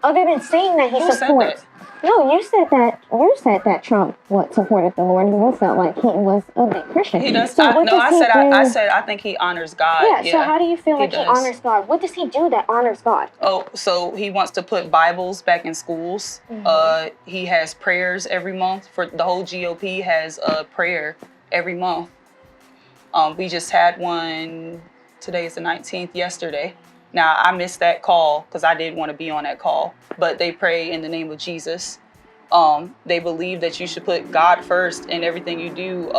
Other than saying that he supports. No, you said that Trump supported the Lord, and you felt like he was a big Christian. He does. So I said I think he honors God. Yeah. So how do you feel like he honors God? What does he do that honors God? Oh, so he wants to put Bibles back in schools. Mm-hmm. He has prayers every month. For the whole GOP has a prayer every month. We just had one. Today is the 19th. Yesterday. Now, I missed that call because I didn't want to be on that call, but they pray in the name of Jesus. They believe that you should put God first in everything you do.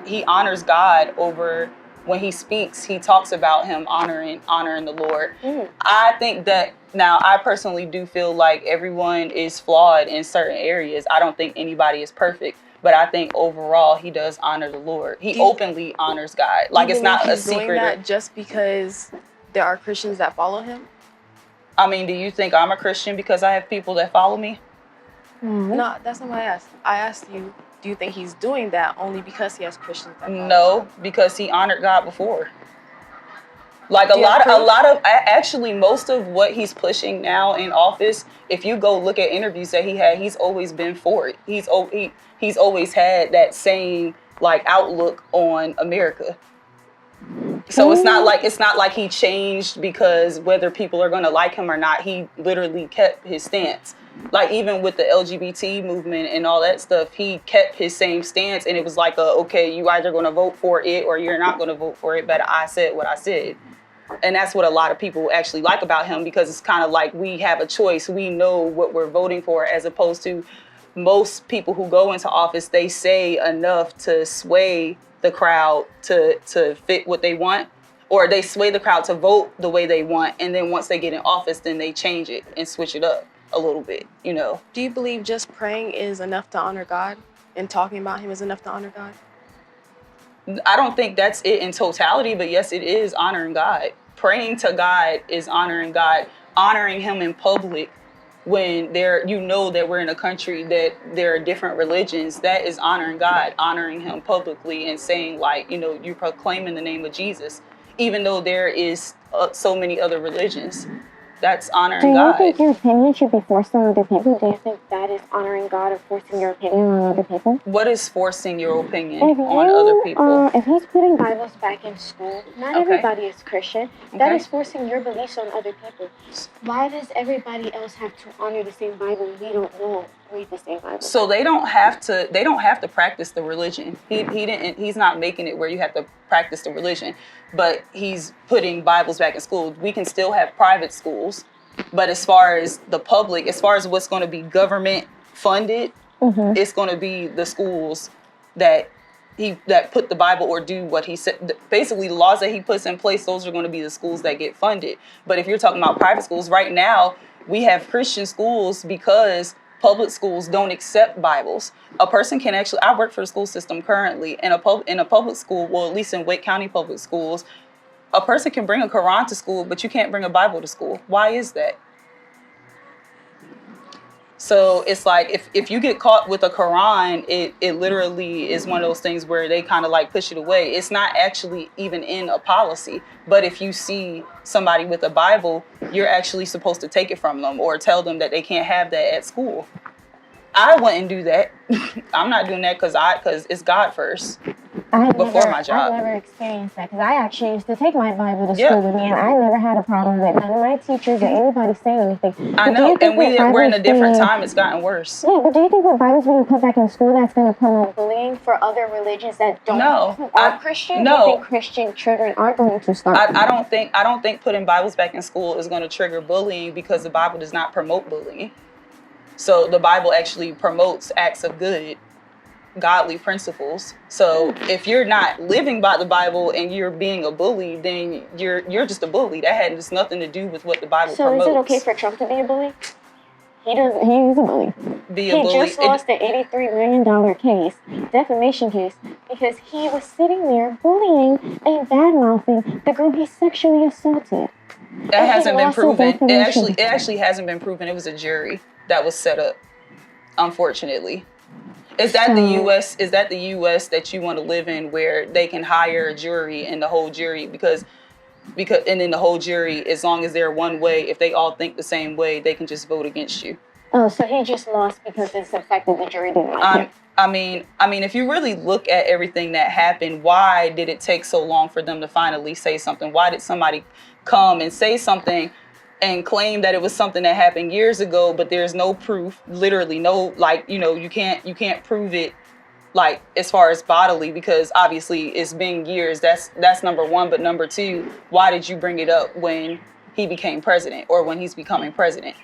He honors God over when he speaks. He talks about him honoring the Lord. Mm. I think that now I personally do feel like everyone is flawed in certain areas. I don't think anybody is perfect. But I think overall he does honor the Lord. He openly honors God. Like, it's not a secret. Doing that just because there are Christians that follow him? I mean, do you think I'm a Christian because I have people that follow me? Mm-hmm. No, that's not what I asked. I asked you, do you think he's doing that only because he has Christians that follow him? No, because he honored God before. Like a lot of actually most of what he's pushing now in office, if you go look at interviews that he had, he's always been for it. He's always had that same like outlook on America. So it's not like he changed because whether people are going to like him or not. He literally kept his stance. Like, even with the LGBT movement and all that stuff, he kept his same stance. And it was like, okay, you either going to vote for it or you're not going to vote for it. But I said what I said. And that's what a lot of people actually like about him, because it's kind of like we have a choice. We know what we're voting for, as opposed to most people who go into office. They say enough to sway the crowd to fit what they want, or they sway the crowd to vote the way they want, and then once they get in office, then they change it and switch it up a little bit, Do you believe just praying is enough to honor God, and talking about him is enough to honor God? I don't think that's it in totality, but yes, it is honoring God. Praying to God is honoring God, honoring him in public. When that we're in a country that there are different religions, that is honoring God, honoring him publicly, and saying, like, you're proclaiming the name of Jesus, even though there is so many other religions. That's honoring God. Do you think your opinion should be forced on other people? Do you think that is honoring God, or forcing your opinion on other people? What is forcing your opinion on other people? If he's putting Bibles back in school, not everybody is Christian. That is forcing your beliefs on other people. Why does everybody else have to honor the same Bible and we don't read the same Bible? So they don't have to practice the religion. He's not making it where you have to practice the religion, but he's putting Bibles back in school. We can still have private schools, but as far as the public, as far as what's going to be government funded, it's going to be the schools that put the Bible or do what he said. Basically, the laws that he puts in place, those are going to be the schools that get funded. But if you're talking about private schools, right now we have Christian schools because public schools don't accept Bibles. A person can actually, I work for the school system currently, in a public school, well, at least in Wake County public schools, a person can bring a Quran to school, but you can't bring a Bible to school. Why is that? So it's like, if you get caught with a Quran, it literally is one of those things where they kind of like push it away. It's not actually even in a policy. But if you see somebody with a Bible, you're actually supposed to take it from them or tell them that they can't have that at school. I wouldn't do that. I'm not doing that because it's God first. before my job. I've never experienced that because I actually used to take my Bible to school with me, and I never had a problem with none of my teachers or anybody saying anything. I know, and we're in a different time. It's gotten worse. Yeah, but do you think that Bible's being put back in school that's going to promote bullying for other religions that aren't Christian? No, do you think Christian children are going to start? I don't think putting Bibles back in school is going to trigger bullying because the Bible does not promote bullying. So the Bible actually promotes acts of good, godly principles. So if you're not living by the Bible and you're being a bully, then you're just a bully. That has nothing to do with what the Bible promotes. So is it okay for Trump to be a bully? He's a bully. He just lost an $83 million case, defamation case, because he was sitting there bullying and bad-mouthing the girl he sexually assaulted. That hasn't been proven. It actually hasn't been proven. It was a jury that was set up, unfortunately. Is that the U.S. that you want to live in, where they can hire a jury and the whole jury because and then the whole jury, as long as they're one way, if they all think the same way, they can just vote against you? Oh, so he just lost because it's the fact that the jury didn't like him. I mean, if you really look at everything that happened, why did it take so long for them to finally say something? Why did somebody come and say something and claim that it was something that happened years ago, but there's no proof, literally no, you can't prove it, like, as far as bodily, because obviously it's been years. That's number one. But number two, why did you bring it up when he became president or when he's becoming president?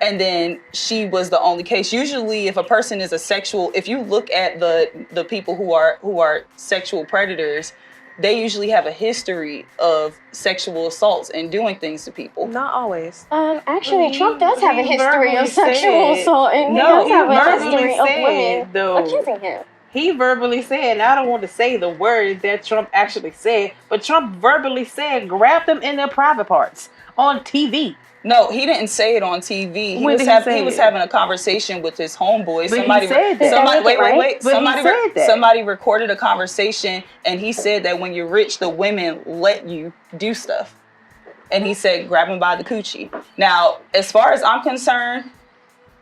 And then she was the only case. Usually if a person is if you look at the people who are sexual predators, they usually have a history of sexual assaults and doing things to people. Not always. Actually, Trump does have a history of sexual assault, and he does have a history of women accusing him. He verbally said, and I don't want to say the word that Trump actually said, but Trump verbally said, grab them in their private parts on TV. No, he didn't say it on TV. He was having a conversation with his homeboy. Somebody recorded a conversation, and he said that when you're rich, the women let you do stuff. And he said, grab him by the coochie. Now, as far as I'm concerned,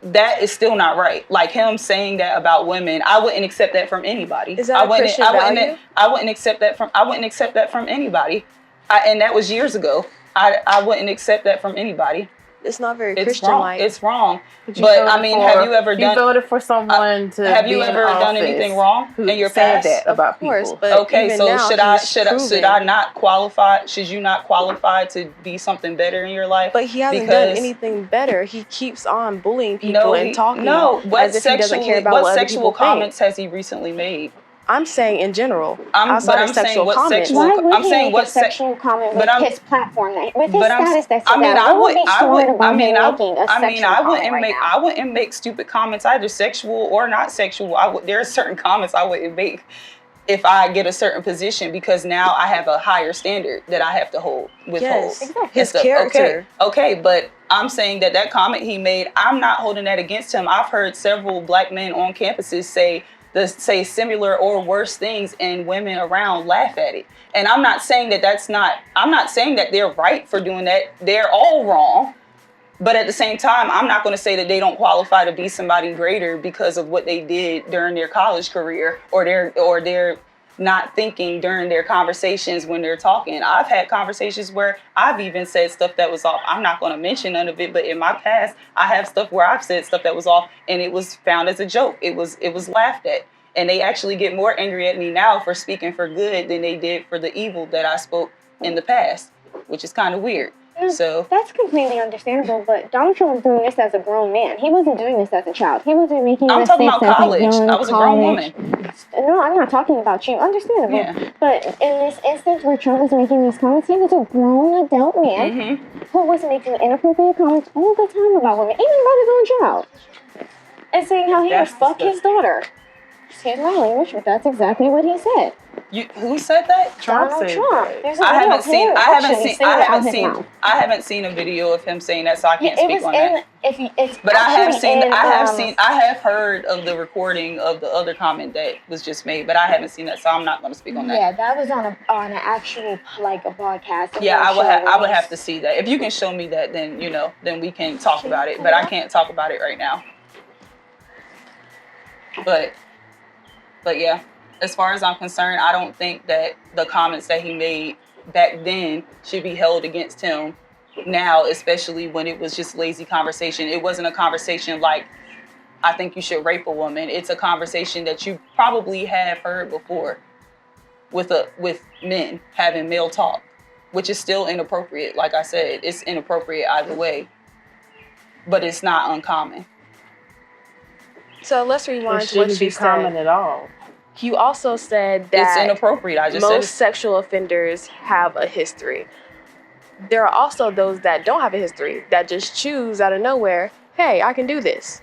that is still not right. Like him saying that about women, I wouldn't accept that from anybody. Is that a Christian value? I wouldn't accept that from anybody. And that was years ago. I wouldn't accept that from anybody. It's not very Christian-like. It's wrong. But I mean, have you ever done? You voted for someone to. Have you ever done anything wrong in your past? That about people. But okay, so should I not qualify? Should you not qualify to be something better in your life? But he hasn't done anything better. He keeps on bullying people and talking as if he doesn't care about what sexual comments has he recently made? I'm saying in general. Outside of sexual comments. Why would he make a sexual comment with his platform? With his status that's I wouldn't make stupid comments either, sexual or not sexual. There are certain comments I wouldn't make if I get a certain position, because now I have a higher standard that I have to withhold. Yes, exactly. His character. Okay, but I'm saying that comment he made, I'm not holding that against him. I've heard several black men on campuses say similar or worse things, and women around laugh at it. And I'm not saying that they're right for doing that. They're all wrong. But at the same time, I'm not going to say that they don't qualify to be somebody greater because of what they did during their college career, or they're not thinking during their conversations when they're talking. I've had conversations where I've even said stuff that was off. I'm not going to mention none of it, but in my past, I have stuff where I've said stuff that was off, and it was found as a joke. It was laughed at. And they actually get more angry at me now for speaking for good than they did for the evil that I spoke in the past, which is kind of weird. So that's completely understandable, but Donald Trump was doing this as a grown man. He wasn't doing this as a child. He wasn't making I'm talking about college. I was a grown woman. No, I'm not talking about you. Understandable. Yeah. But in this instance where Trump was making these comments, he was a grown adult man who was making inappropriate comments all the time about women, even about his own child. And saying how he would fuck his daughter. Excuse my language, but that's exactly what he said. Who said that? Donald Trump. I haven't seen a video of him saying that, so I can't speak on that. But I have heard of the recording of the other comment that was just made, but I haven't seen that, so I'm not going to speak on that. Yeah, that was on an actual a broadcast. Yeah, I would have to see that. If you can show me that, then then we can talk about it. But I can't talk about it right now. But yeah. as far as I'm concerned, I don't think that the comments that he made back then should be held against him now, especially when it was just lazy conversation. It wasn't a conversation like, I think you should rape a woman. It's a conversation that you probably have heard before with men having male talk, which is still inappropriate. Like I said, it's inappropriate either way, but it's not uncommon. So let's rewind It to what shouldn't you be common said. at all. You also said that It's inappropriate. I just most said sexual offenders have a history. There are also those that don't have a history, that just choose out of nowhere, hey, I can do this.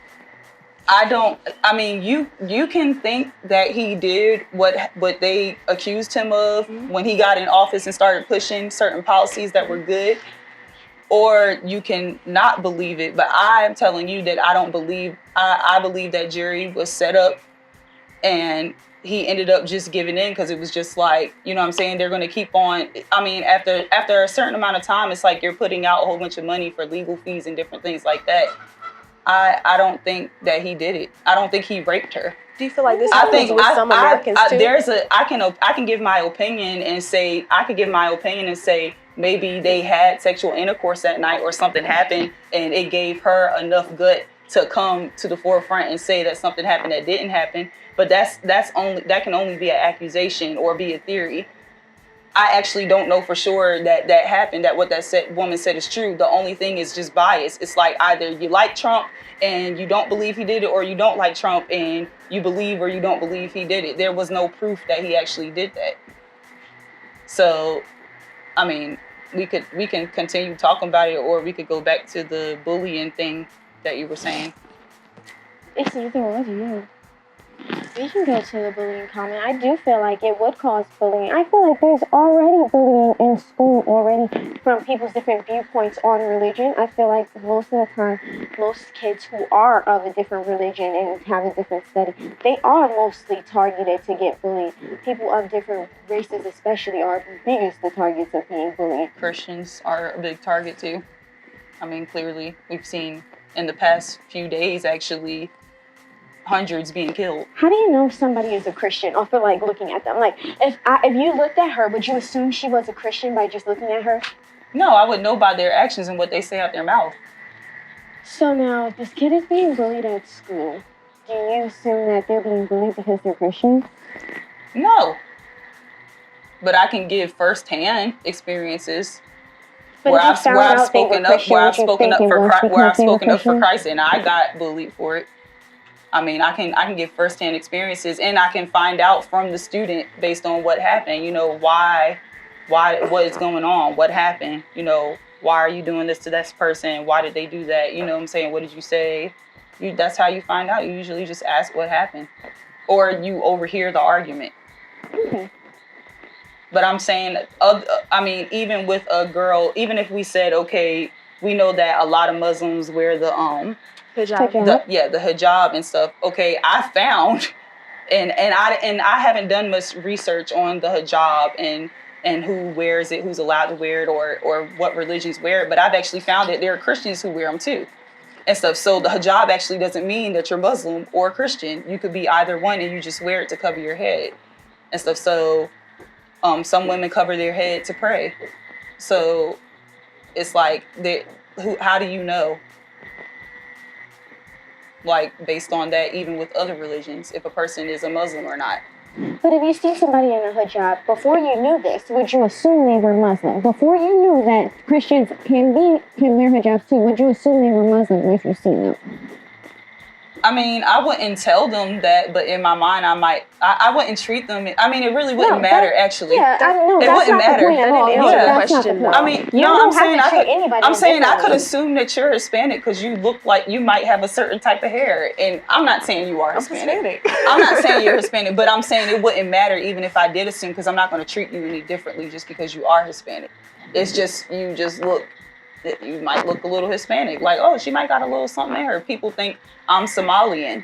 You can think that he did what they accused him of when he got in office and started pushing certain policies that were good, or you can not believe it. But I am telling you that I believe that Jerry was set up and he ended up just giving in because it was just like, you know what I'm saying, they're going to keep on. I mean, after a certain amount of time, it's like you're putting out a whole bunch of money for legal fees and different things like that. I don't think that he did it. I don't think he raped her. Do you feel like this happens with some Americans too? I can give my opinion and say maybe they had sexual intercourse that night or something happened and it gave her enough gut to come to the forefront and say that something happened that didn't happen. But that can only be an accusation or be a theory. I actually don't know for sure that happened, that what that woman said is true. The only thing is just bias. It's like either you like Trump and you don't believe he did it, or you don't like Trump and you believe or you don't believe he did it. There was no proof that he actually did that. So, I mean, we can continue talking about it, or we could go back to the bullying thing that you were saying. It's either or, yeah. We can go to the bullying comment. I do feel like it would cause bullying. I feel like there's already bullying in school already from people's different viewpoints on religion. I feel like most of the time, most kids who are of a different religion and have a different study, they are mostly targeted to get bullied. People of different races especially are the biggest the targets of being bullied. Christians are a big target too. I mean, clearly, we've seen in the past few days, actually, hundreds being killed. How do you know if somebody is a Christian off of like looking at them? Like if you looked at her, would you assume she was a Christian by just looking at her? No, I would know by their actions and what they say out their mouth. So now this kid is being bullied at school. Do you assume that they're being bullied because they're Christians? No. But I can give firsthand experiences but where I've spoken up for Christ and I got bullied for it. I mean, I can give firsthand experiences, and I can find out from the student based on what happened. You know, why, what is going on, what happened. You know, why are you doing this to this person? Why did they do that? You know what I'm saying? What did you say? That's how you find out. You usually just ask what happened, or you overhear the argument. Okay. But I'm saying, even with a girl, even if we said, okay, we know that a lot of Muslims wear the hijab. The hijab and stuff. Okay, I found, and I haven't done much research on the hijab and who wears it, who's allowed to wear it, or what religions wear it. But I've actually found that there are Christians who wear them too, and stuff. So the hijab actually doesn't mean that you're Muslim or Christian. You could be either one, and you just wear it to cover your head and stuff. So some women cover their head to pray. So it's like, how do you know? Like, based on that, even with other religions, if a person is a Muslim or not. But if you see somebody in a hijab, before you knew this, would you assume they were Muslim? Before you knew that Christians can wear hijabs too, would you assume they were Muslim if you seen them? I mean, I wouldn't tell them that, but in my mind, I wouldn't treat them. I mean, it really wouldn't matter, actually. Yeah, it wouldn't matter. I'm saying I could assume that you're Hispanic because you look like you might have a certain type of hair, and I'm not saying you are Hispanic. I'm not saying you're Hispanic, but I'm saying it wouldn't matter even if I did assume, because I'm not going to treat you any differently just because you are Hispanic. It's just you might look a little Hispanic. Like, oh, she might got a little something in her. People think I'm Somalian.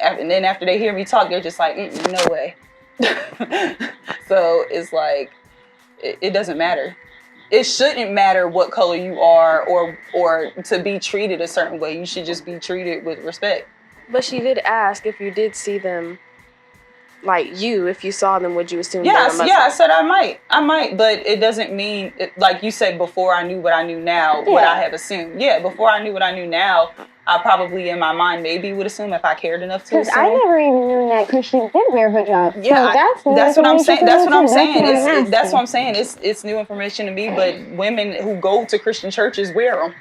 And then after they hear me talk, they're just like, no way. So it's like, it doesn't matter. It shouldn't matter what color you are or to be treated a certain way. You should just be treated with respect. But she did ask if you did see them like you, if you saw them, would you assume Yes, they were Muslim? yeah, I said I might, but it doesn't mean, like you said, before I knew what I knew now, would I have assumed? Yeah, before I knew what I knew now, I probably in my mind maybe would assume if I cared enough to assume. Because I never even knew that Christians did wear hijab. Yeah, so that's what I'm saying. That's what I'm saying. That's what I'm saying. It's new information to me. But women who go to Christian churches wear them,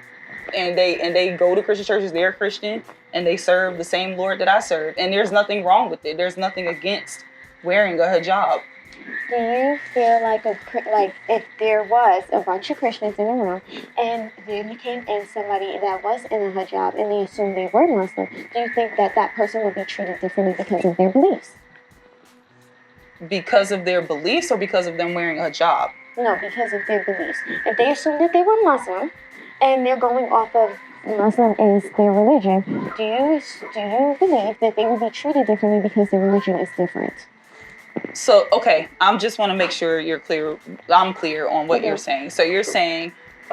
and they go to Christian churches. They're Christian and they serve the same Lord that I serve. And there's nothing wrong with it. There's nothing against wearing a hijab. Do you feel like if there was a bunch of Christians in a room and then you came in somebody that was in a hijab and they assumed they were Muslim, do you think that that person would be treated differently because of their beliefs? Because of their beliefs or because of them wearing a hijab? No, because of their beliefs. If they assume that they were Muslim and they're going off of Muslim is their religion, do you believe that they would be treated differently because their religion is different? So, okay, I just want to make sure I'm clear on what you're saying. So you're saying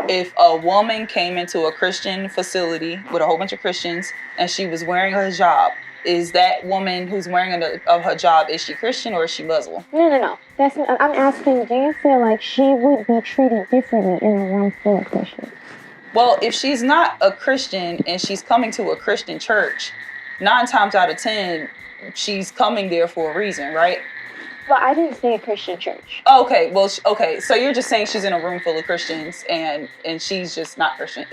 if a woman came into a Christian facility with a whole bunch of Christians and she was wearing a hijab, is that woman who's wearing a hijab, is she Christian or is she Muslim? No. I'm asking, do you feel like she would be treated differently in a room full of Christians? Well, if she's not a Christian and she's coming to a Christian church, 9 times out of 10, she's coming there for a reason, right? Well, I didn't say a Christian church. Okay, well, okay. So you're just saying she's in a room full of Christians and she's just not Christian.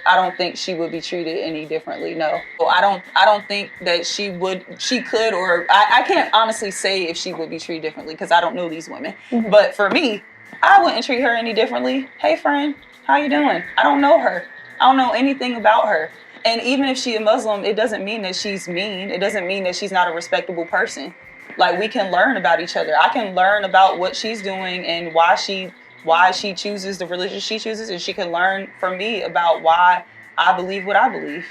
I don't think she would be treated any differently. No, well, I don't think that she could, or I can't honestly say if she would be treated differently because I don't know these women. Mm-hmm. But for me, I wouldn't treat her any differently. Hey, friend, how you doing? I don't know her. I don't know anything about her. And even if she's a Muslim, it doesn't mean that she's mean. It doesn't mean that she's not a respectable person. Like, we can learn about each other. I can learn about what she's doing and why she chooses the religion she chooses, and she can learn from me about why I believe what I believe.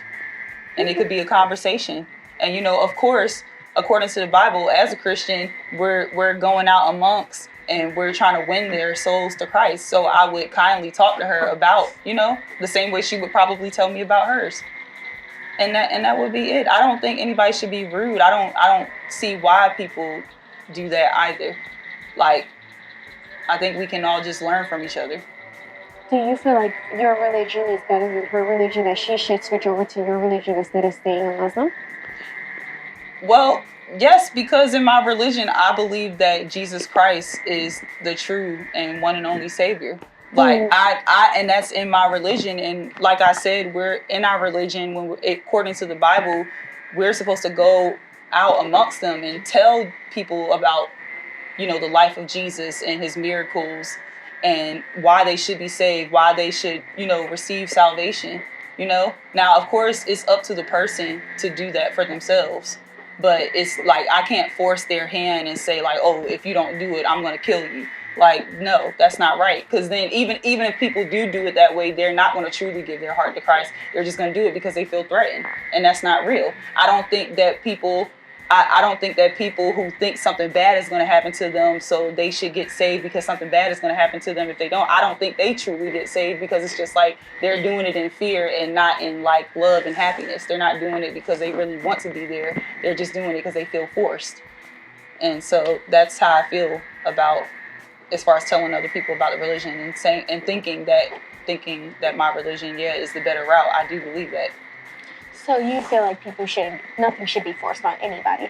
And it could be a conversation. And, of course, according to the Bible, as a Christian, we're going out amongst and we're trying to win their souls to Christ. So I would kindly talk to her about, the same way she would probably tell me about hers. And that would be it. I don't think anybody should be rude. I don't see why people do that either. Like, I think we can all just learn from each other. Do you feel like your religion is better than her religion, that she should switch over to your religion instead of staying a Muslim? Well, yes, because in my religion, I believe that Jesus Christ is the true and one and only Savior. Like, and that's in my religion. And like I said, we're in our religion, according to the Bible, we're supposed to go out amongst them and tell people about, the life of Jesus and his miracles and why they should be saved, why they should, receive salvation, Now, of course, it's up to the person to do that for themselves. But it's like, I can't force their hand and say, like, oh, if you don't do it, I'm going to kill you. Like, no, that's not right. Because then even if people do it that way, they're not going to truly give their heart to Christ. They're just going to do it because they feel threatened. And that's not real. I don't think that people who think something bad is going to happen to them, so they should get saved because something bad is going to happen to them if they don't. I don't think they truly get saved because it's just like they're doing it in fear and not in like love and happiness. They're not doing it because they really want to be there. They're just doing it because they feel forced. And so that's how I feel about, as far as telling other people about the religion and thinking that my religion, is the better route. I do believe that. So you feel like nothing should be forced on anybody?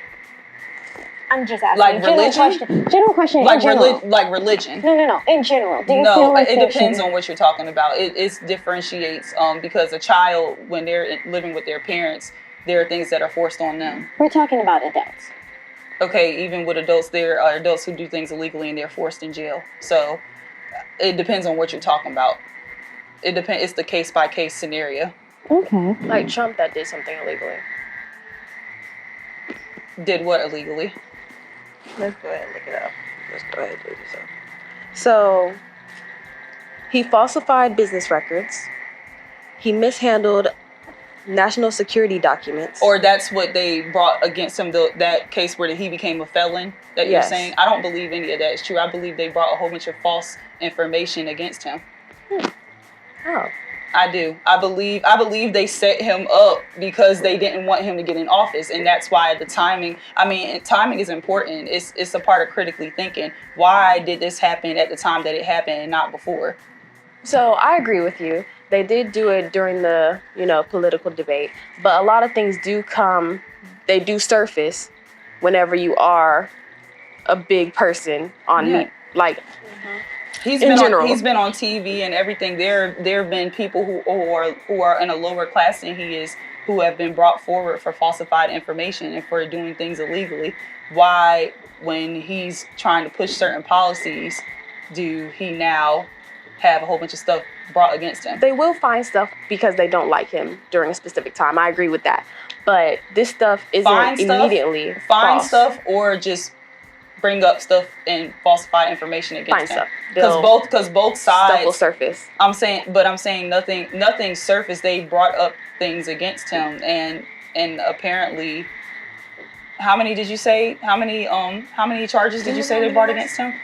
I'm just asking. Like religion? General question. Like religion. No. In general, do you no, feel like it depends on what you're talking about. It differentiates because a child, when they're living with their parents, there are things that are forced on them. We're talking about adults. Okay, even with adults, there are adults who do things illegally and they're forced in jail. So it depends on what you're talking about. It's the case by case scenario. Okay. Like Trump that did something illegally. Did what illegally? Let's go ahead and look it up. Let's go ahead and do this up. So, he falsified business records. He mishandled national security documents. Or that's what they brought against him, that case where he became a felon that you're saying? I don't believe any of that is true. I believe they brought a whole bunch of false information against him. Oh. I do. I believe they set him up because they didn't want him to get in office, and that's why the timing. I mean, timing is important. It's a part of critically thinking. Why did this happen at the time that it happened and not before? So I agree with you. They did do it during the, political debate, but a lot of things they do surface whenever you are a big person on like. He's been on TV and everything. There have been people who are in a lower class than he is who have been brought forward for falsified information and for doing things illegally. Why, when he's trying to push certain policies, do he now have a whole bunch of stuff brought against him? They will find stuff because they don't like him during a specific time. I agree with that. But this stuff isn't immediately false. Stuff or just bring up stuff and falsify information against him. Because both sides stuff will surface. I'm saying nothing surfaced. They brought up things against him and apparently, how many did you say? How many charges did you say they brought against him?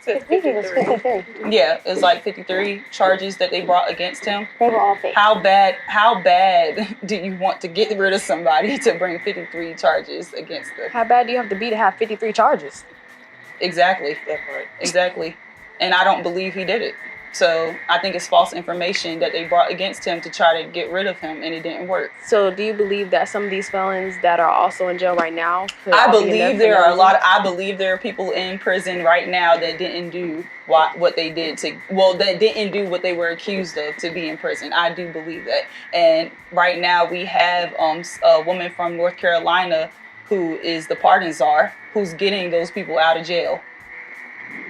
I think it was 53. Yeah, it was like 53 charges that they brought against him. They were all fake. How bad do you want to get rid of somebody to bring 53 charges against them? How bad do you have to be to have 53 charges? Exactly. Exactly. And I don't believe he did it. So I think it's false information that they brought against him to try to get rid of him, and it didn't work. So do you believe that some of these felons that are also in jail right now? I believe there are a lot. I believe there are people in prison right now that didn't do what they did that didn't do what they were accused of to be in prison. I do believe that. And right now we have a woman from North Carolina who is the pardon czar, who's getting those people out of jail.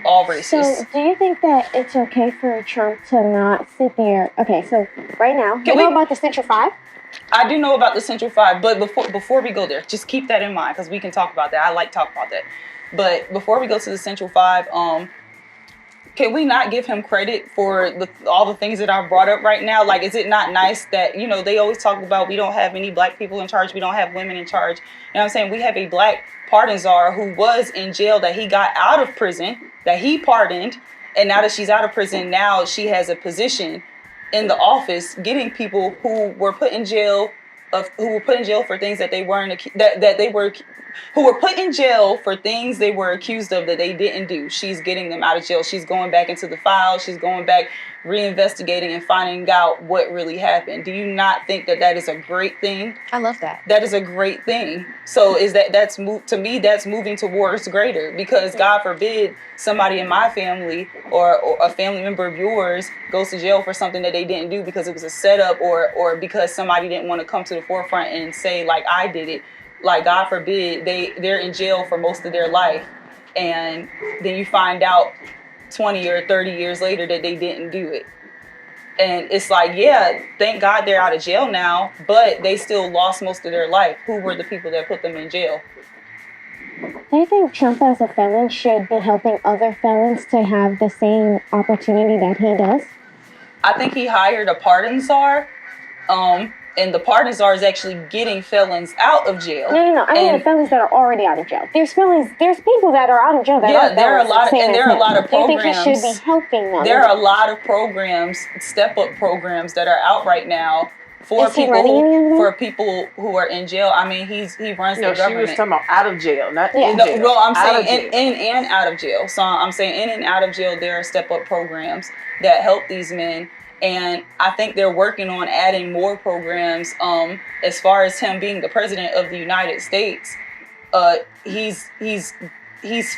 All races. So, do you think that it's okay for Trump to not sit there? Okay, so right now, you know about the Central Five? I do know about the Central Five, but before we go there, just keep that in mind because we can talk about that. I like talk about that. But before we go to the Central Five, can we not give him credit for all the things that I've brought up right now? Like, is it not nice that, they always talk about we don't have any black people in charge, we don't have women in charge. You know what I'm saying? We have a black pardon czar who was in jail, that he got out of prison, that he pardoned, and now that she's out of prison, now she has a position in the office getting people who were put in jail for things that they weren't who were put in jail for things they were accused of that they didn't do. She's getting them out of jail. She's going back into the files. She's going back, reinvestigating and finding out what really happened. Do you not think that is a great thing? I love that. That is a great thing. So that's moving towards greater, because God forbid somebody in my family or a family member of yours goes to jail for something that they didn't do because it was a setup or because somebody didn't want to come to the forefront and say, like, I did it. Like, God forbid, they're in jail for most of their life, and then you find out 20 or 30 years later that they didn't do it. And it's like, yeah, thank God they're out of jail now, but they still lost most of their life. Who were the people that put them in jail? Do you think Trump as a felon should be helping other felons to have the same opportunity that he does? I think he hired a pardon czar. And the pardon czar is actually getting felons out of jail. No. I mean the felons that are already out of jail. There's people that are out of jail that are there are a lot of programs. Do you think he should be helping them? There are a lot of programs, step-up programs that are out right now for people who are in jail. I mean, he runs the government. She was talking about out of jail, not in jail. No, I'm saying in and out of jail. So I'm saying in and out of jail, there are step-up programs that help these men. And I think they're working on adding more programs. As far as him being the president of the United States, he's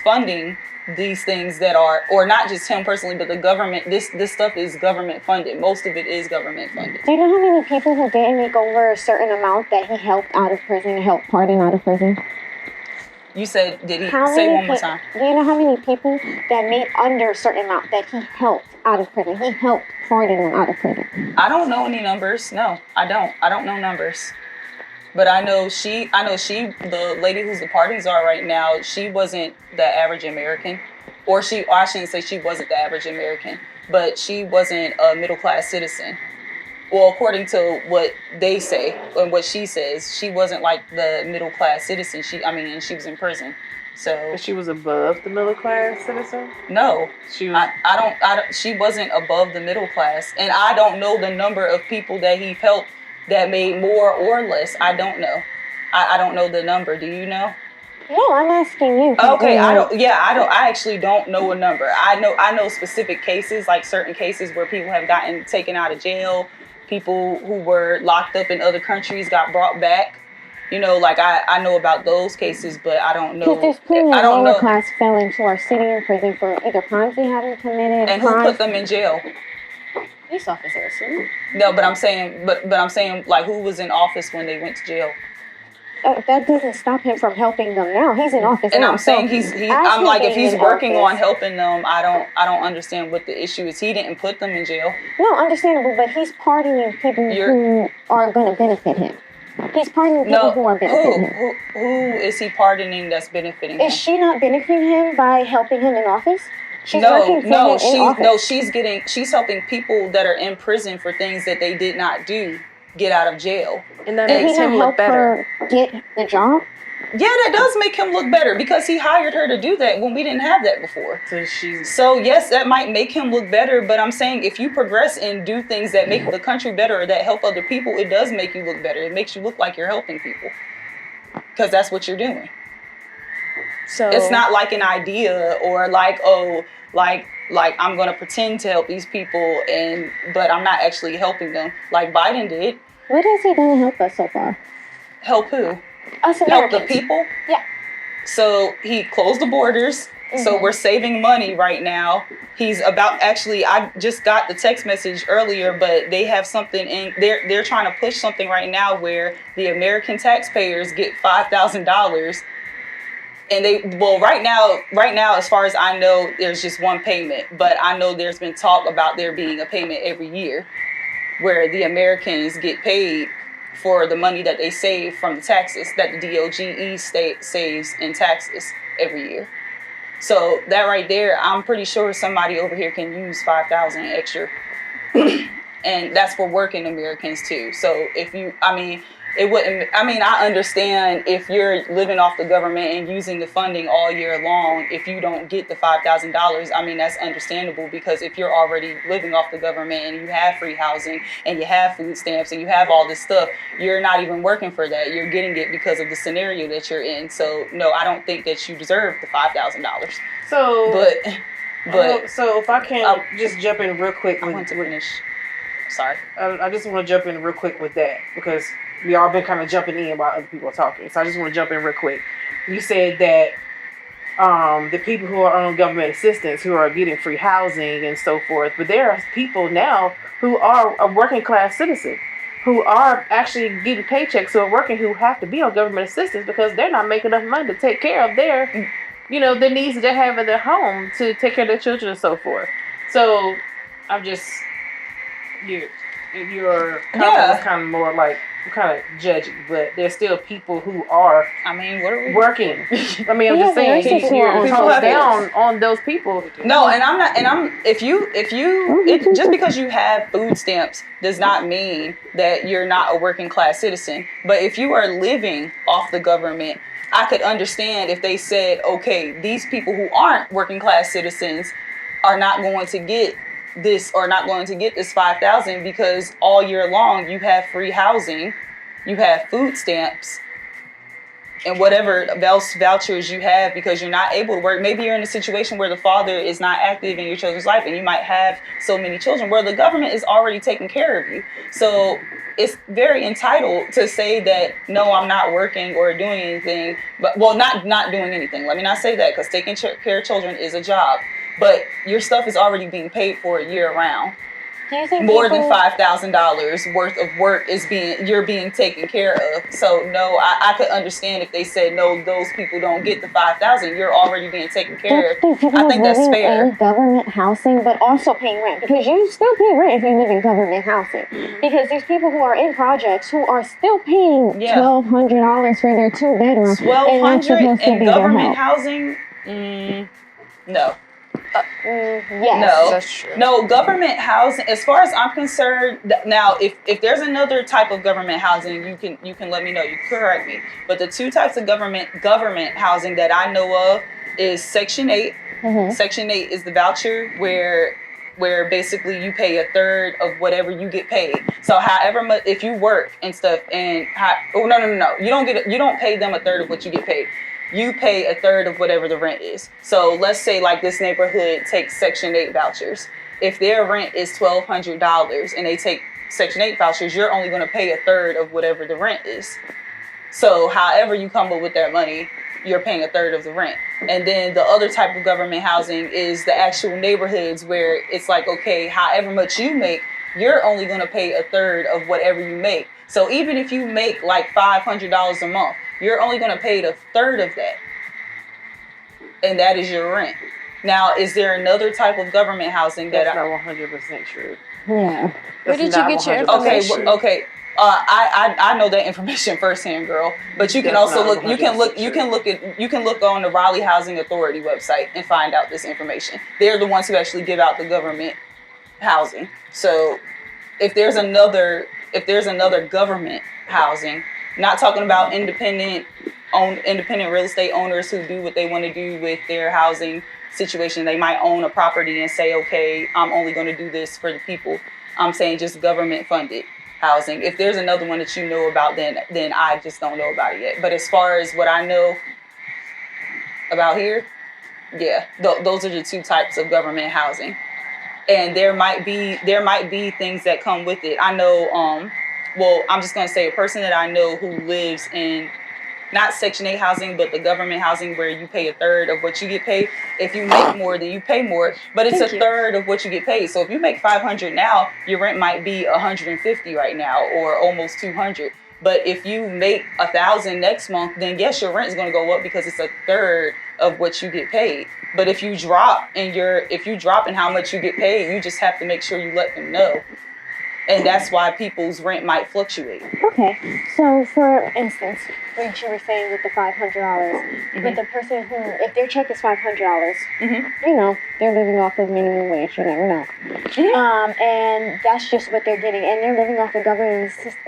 funding these things that are, or not just him personally, but the government. This stuff is government funded. Most of it is government funded. Do you know how many people who didn't make over a certain amount that he helped out of prison, helped pardon out of prison? You said, did he say one more time? Do you know how many people that made under a certain amount that he helped out of prison? He helped pardon them out of prison. I don't know any numbers. No, I don't. I don't know numbers. But I know the lady who's the pardon czar right now, she wasn't the average American. Or I shouldn't say she wasn't the average American, but she wasn't a middle-class citizen. well, according to what they say and what she says, she wasn't like the middle class citizen. And she was in prison. So But she was above the middle class citizen? no, She was. I don't. She wasn't above the middle class, and I don't know the number of people that he helped that made more or less. I don't know. I don't know the number. Do you know? No, I'm asking you. Okay, I don't. Yeah, I don't. I actually don't know a number. I know specific cases, like certain cases where people have gotten taken out of jail. People who were locked up in other countries got brought back. You know, like I know about those cases, but I don't know. Because there's plenty I of don't lower know. class felons who are sitting in prison for either crimes they haven't committed. And who put them in jail? Police officers. No, but I'm saying, like, who was in office when they went to jail? That doesn't stop him from helping them now. He's in office And now. I'm saying I'm like, if he's working on helping them, I don't understand what the issue is. He didn't put them in jail. No, understandable, but he's pardoning people who are going to benefit him. He's pardoning people who are benefiting him. Who is he pardoning that's benefiting him? Is she not benefiting him by helping him in office? She's working for him in office. She's helping people that are in prison for things that they did not do get out of jail. And that makes him look better. Get the job? Yeah, that does make him look better because he hired her to do that when we didn't have that before. So yes, that might make him look better, but I'm saying if you progress and do things that make the country better or that help other people, it does make you look better. It makes you look like you're helping people because that's what you're doing. So it's not like an idea or like, like I'm going to pretend to help these people but I'm not actually helping them like Biden did. What has he done to help us so far? Help who? Us Americans. Help the people? Yeah. So he closed the borders. Mm-hmm. So we're saving money right now. I just got the text message earlier, but they have something they're trying to push something right now where the American taxpayers get $5,000. And right now, as far as I know, there's just one payment, but I know there's been talk about there being a payment every year where the Americans get paid for the money that they save from the taxes that the DOGE saves in taxes every year. So that right there, I'm pretty sure somebody over here can use $5,000 extra. And that's for working Americans too. So I understand if you're living off the government and using the funding all year long, if you don't get the $5,000, that's understandable because if you're already living off the government and you have free housing and you have food stamps and you have all this stuff, you're not even working for that. You're getting it because of the scenario that you're in. So no, I don't think that you deserve the $5,000. So if I can just jump in real quick. I want to finish. Sorry. I just want to jump in real quick with that because we all been kind of jumping in while other people are talking. So I just want to jump in real quick. You said that the people who are on government assistance, who are getting free housing and so forth, but there are people now who are a working class citizen, who are actually getting paychecks, who are working, who have to be on government assistance because they're not making enough money to take care of their the needs that they have in their home to take care of their children and so forth. So I'm just... Your comment is kind of more like kind of judgy, but there's still people who are. What are we working? I'm just saying you're talking down on those people. No, and I'm not. And I'm just because you have food stamps does not mean that you're not a working class citizen. But if you are living off the government, I could understand if they said, okay, these people who aren't working class citizens are not going to get this or not going to get this $5,000 because all year long you have free housing, you have food stamps, and whatever else vouchers you have because you're not able to work. Maybe you're in a situation where the father is not active in your children's life and you might have so many children where the government is already taking care of you. So it's very entitled to say that, no, I'm not working or doing anything. But not doing anything. Let me not say that because taking care of children is a job. But your stuff is already being paid for year round. Do you think more than $5,000 worth of work you're being taken care of? So no, I could understand if they said no, those people don't get the $5,000. You're already being taken care of. I think that's fair. In government housing, but also paying rent because you still pay rent if you live in government housing. Because there's people who are in projects who are still paying $1,200 for their 2-bedroom. $1,200 in government housing? No. Yes. No, That's true. No, government housing, as far as I'm concerned, now if there's another type of government housing, you can let me know. You can correct me. But the two types of government housing that I know of is Section 8. Mm-hmm. Section 8 is the voucher where basically you pay a third of whatever you get paid. So however much, if you work and stuff, and no, you don't pay them a third of what you get paid. You pay a third of whatever the rent is. So let's say like this neighborhood takes Section 8 vouchers. If their rent is $1,200 and they take Section 8 vouchers, you're only going to pay a third of whatever the rent is. So however you come up with that money, you're paying a third of the rent. And then the other type of government housing is the actual neighborhoods where it's like, okay, however much you make, you're only going to pay a third of whatever you make. So even if you make like $500 a month, you're only going to pay a third of that. And that is your rent. Now, is there another type of government housing That's not 100% true. Yeah. Where did you get your information? Okay. I know that information firsthand, girl. But you can That's also not look. You can look. You can look at. You can look on the Raleigh Housing Authority website and find out this information. They're the ones who actually give out the government housing. So, if there's another government housing, not talking about independent real estate owners who do what they want to do with their housing situation. They might own a property and say, okay, I'm only going to do this for the people. I'm saying just government funded housing. If there's another one that you know about, then I just don't know about it yet. But as far as what I know about here, yeah, those are the two types of government housing. And there might be things that come with it. I know, I'm just going to say a person that I know who lives in not Section 8 housing, but the government housing where you pay a third of what you get paid. If you make more, then you pay more, but it's a third of what you get paid. So if you make $500 now, your rent might be $150 right now, or almost $200. But if you make $1,000 next month, then yes, your rent is going to go up because it's a third of what you get paid. But if you drop in how much you get paid, you just have to make sure you let them know. And that's why people's rent might fluctuate. Okay, so for instance, what you were saying with the $500, with the person who, if their check is $500, you know, they're living off of minimum wage, you never know. And that's just what they're getting, and they're living off of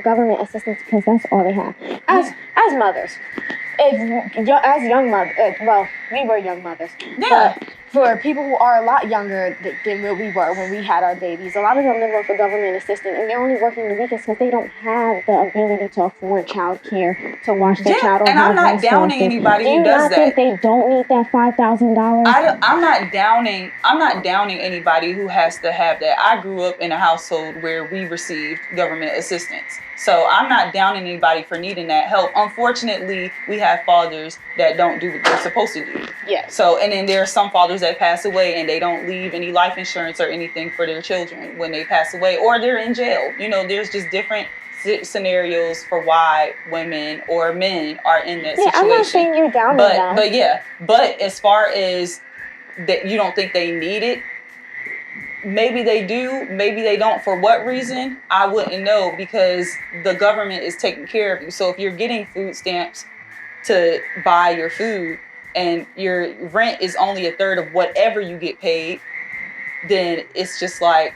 government assistance because that's all they have. As mothers, as young mothers, well, we were young mothers. Yeah. But for people who are a lot younger than what we were when we had our babies, a lot of them live off of government assistance, and they're only working the weekends because they don't have the ability to afford child care to watch their child. And I'm not downing anybody who does that. Do you not think they don't need that $5,000? I'm not downing anybody who has to have that. I grew up in a household where we received government assistance. So I'm not downing anybody for needing that help. Unfortunately, we have fathers that don't do what they're supposed to do. Yes. So, and then there are some fathers that pass away and they don't leave any life insurance or anything for their children when they pass away, or they're in jail. You know, there's just different scenarios for why women or men are in that situation. I'm not saying you're downing them. But as far as that, you don't think they need it. Maybe they do, maybe they don't. For what reason? I wouldn't know, because the government is taking care of you. So if you're getting food stamps to buy your food and your rent is only a third of whatever you get paid, then it's just like,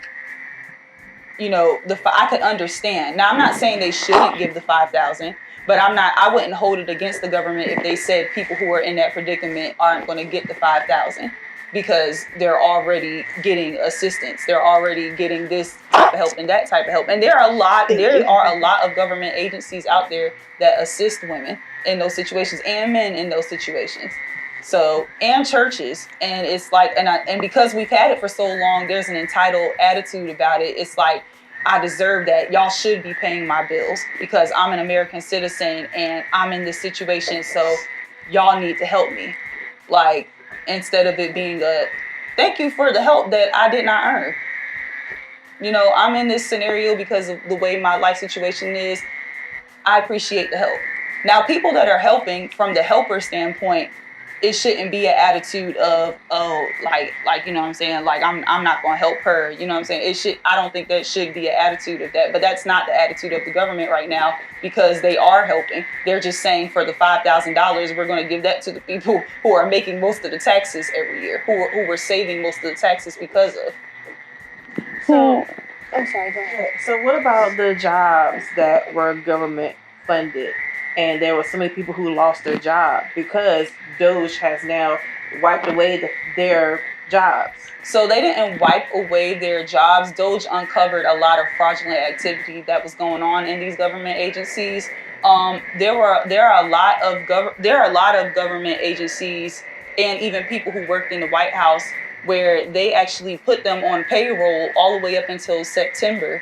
you know, I could understand. Now, I'm not saying they shouldn't give the $5,000, but I wouldn't hold it against the government if they said people who are in that predicament aren't going to get the $5,000. Because they're already getting assistance. They're already getting this type of help and that type of help. And there are a lot of government agencies out there that assist women in those situations and men in those situations. So, and churches. And it's like, and because we've had it for so long, there's an entitled attitude about it. It's like, I deserve that. Y'all should be paying my bills because I'm an American citizen and I'm in this situation. So y'all need to help me. Like, instead of it being a thank you for the help that I did not earn. You know, I'm in this scenario because of the way my life situation is. I appreciate the help. Now, people that are helping from the helper standpoint, it shouldn't be an attitude of, oh, like you know what I'm saying, like I'm not gonna help her, you know what I'm saying. I don't think that should be an attitude of that, but that's not the attitude of the government right now, because they are helping. They're just saying for the $5,000, we're gonna give that to the people who are making most of the taxes every year, who were saving most of the taxes because of. So I'm sorry, go ahead. So what about the jobs that were government funded, and there were so many people who lost their job because Doge has now wiped away their jobs? So they didn't wipe away their jobs. Doge uncovered a lot of fraudulent activity that was going on in these government agencies. There are a lot of government agencies and even people who worked in the White House where they actually put them on payroll all the way up until September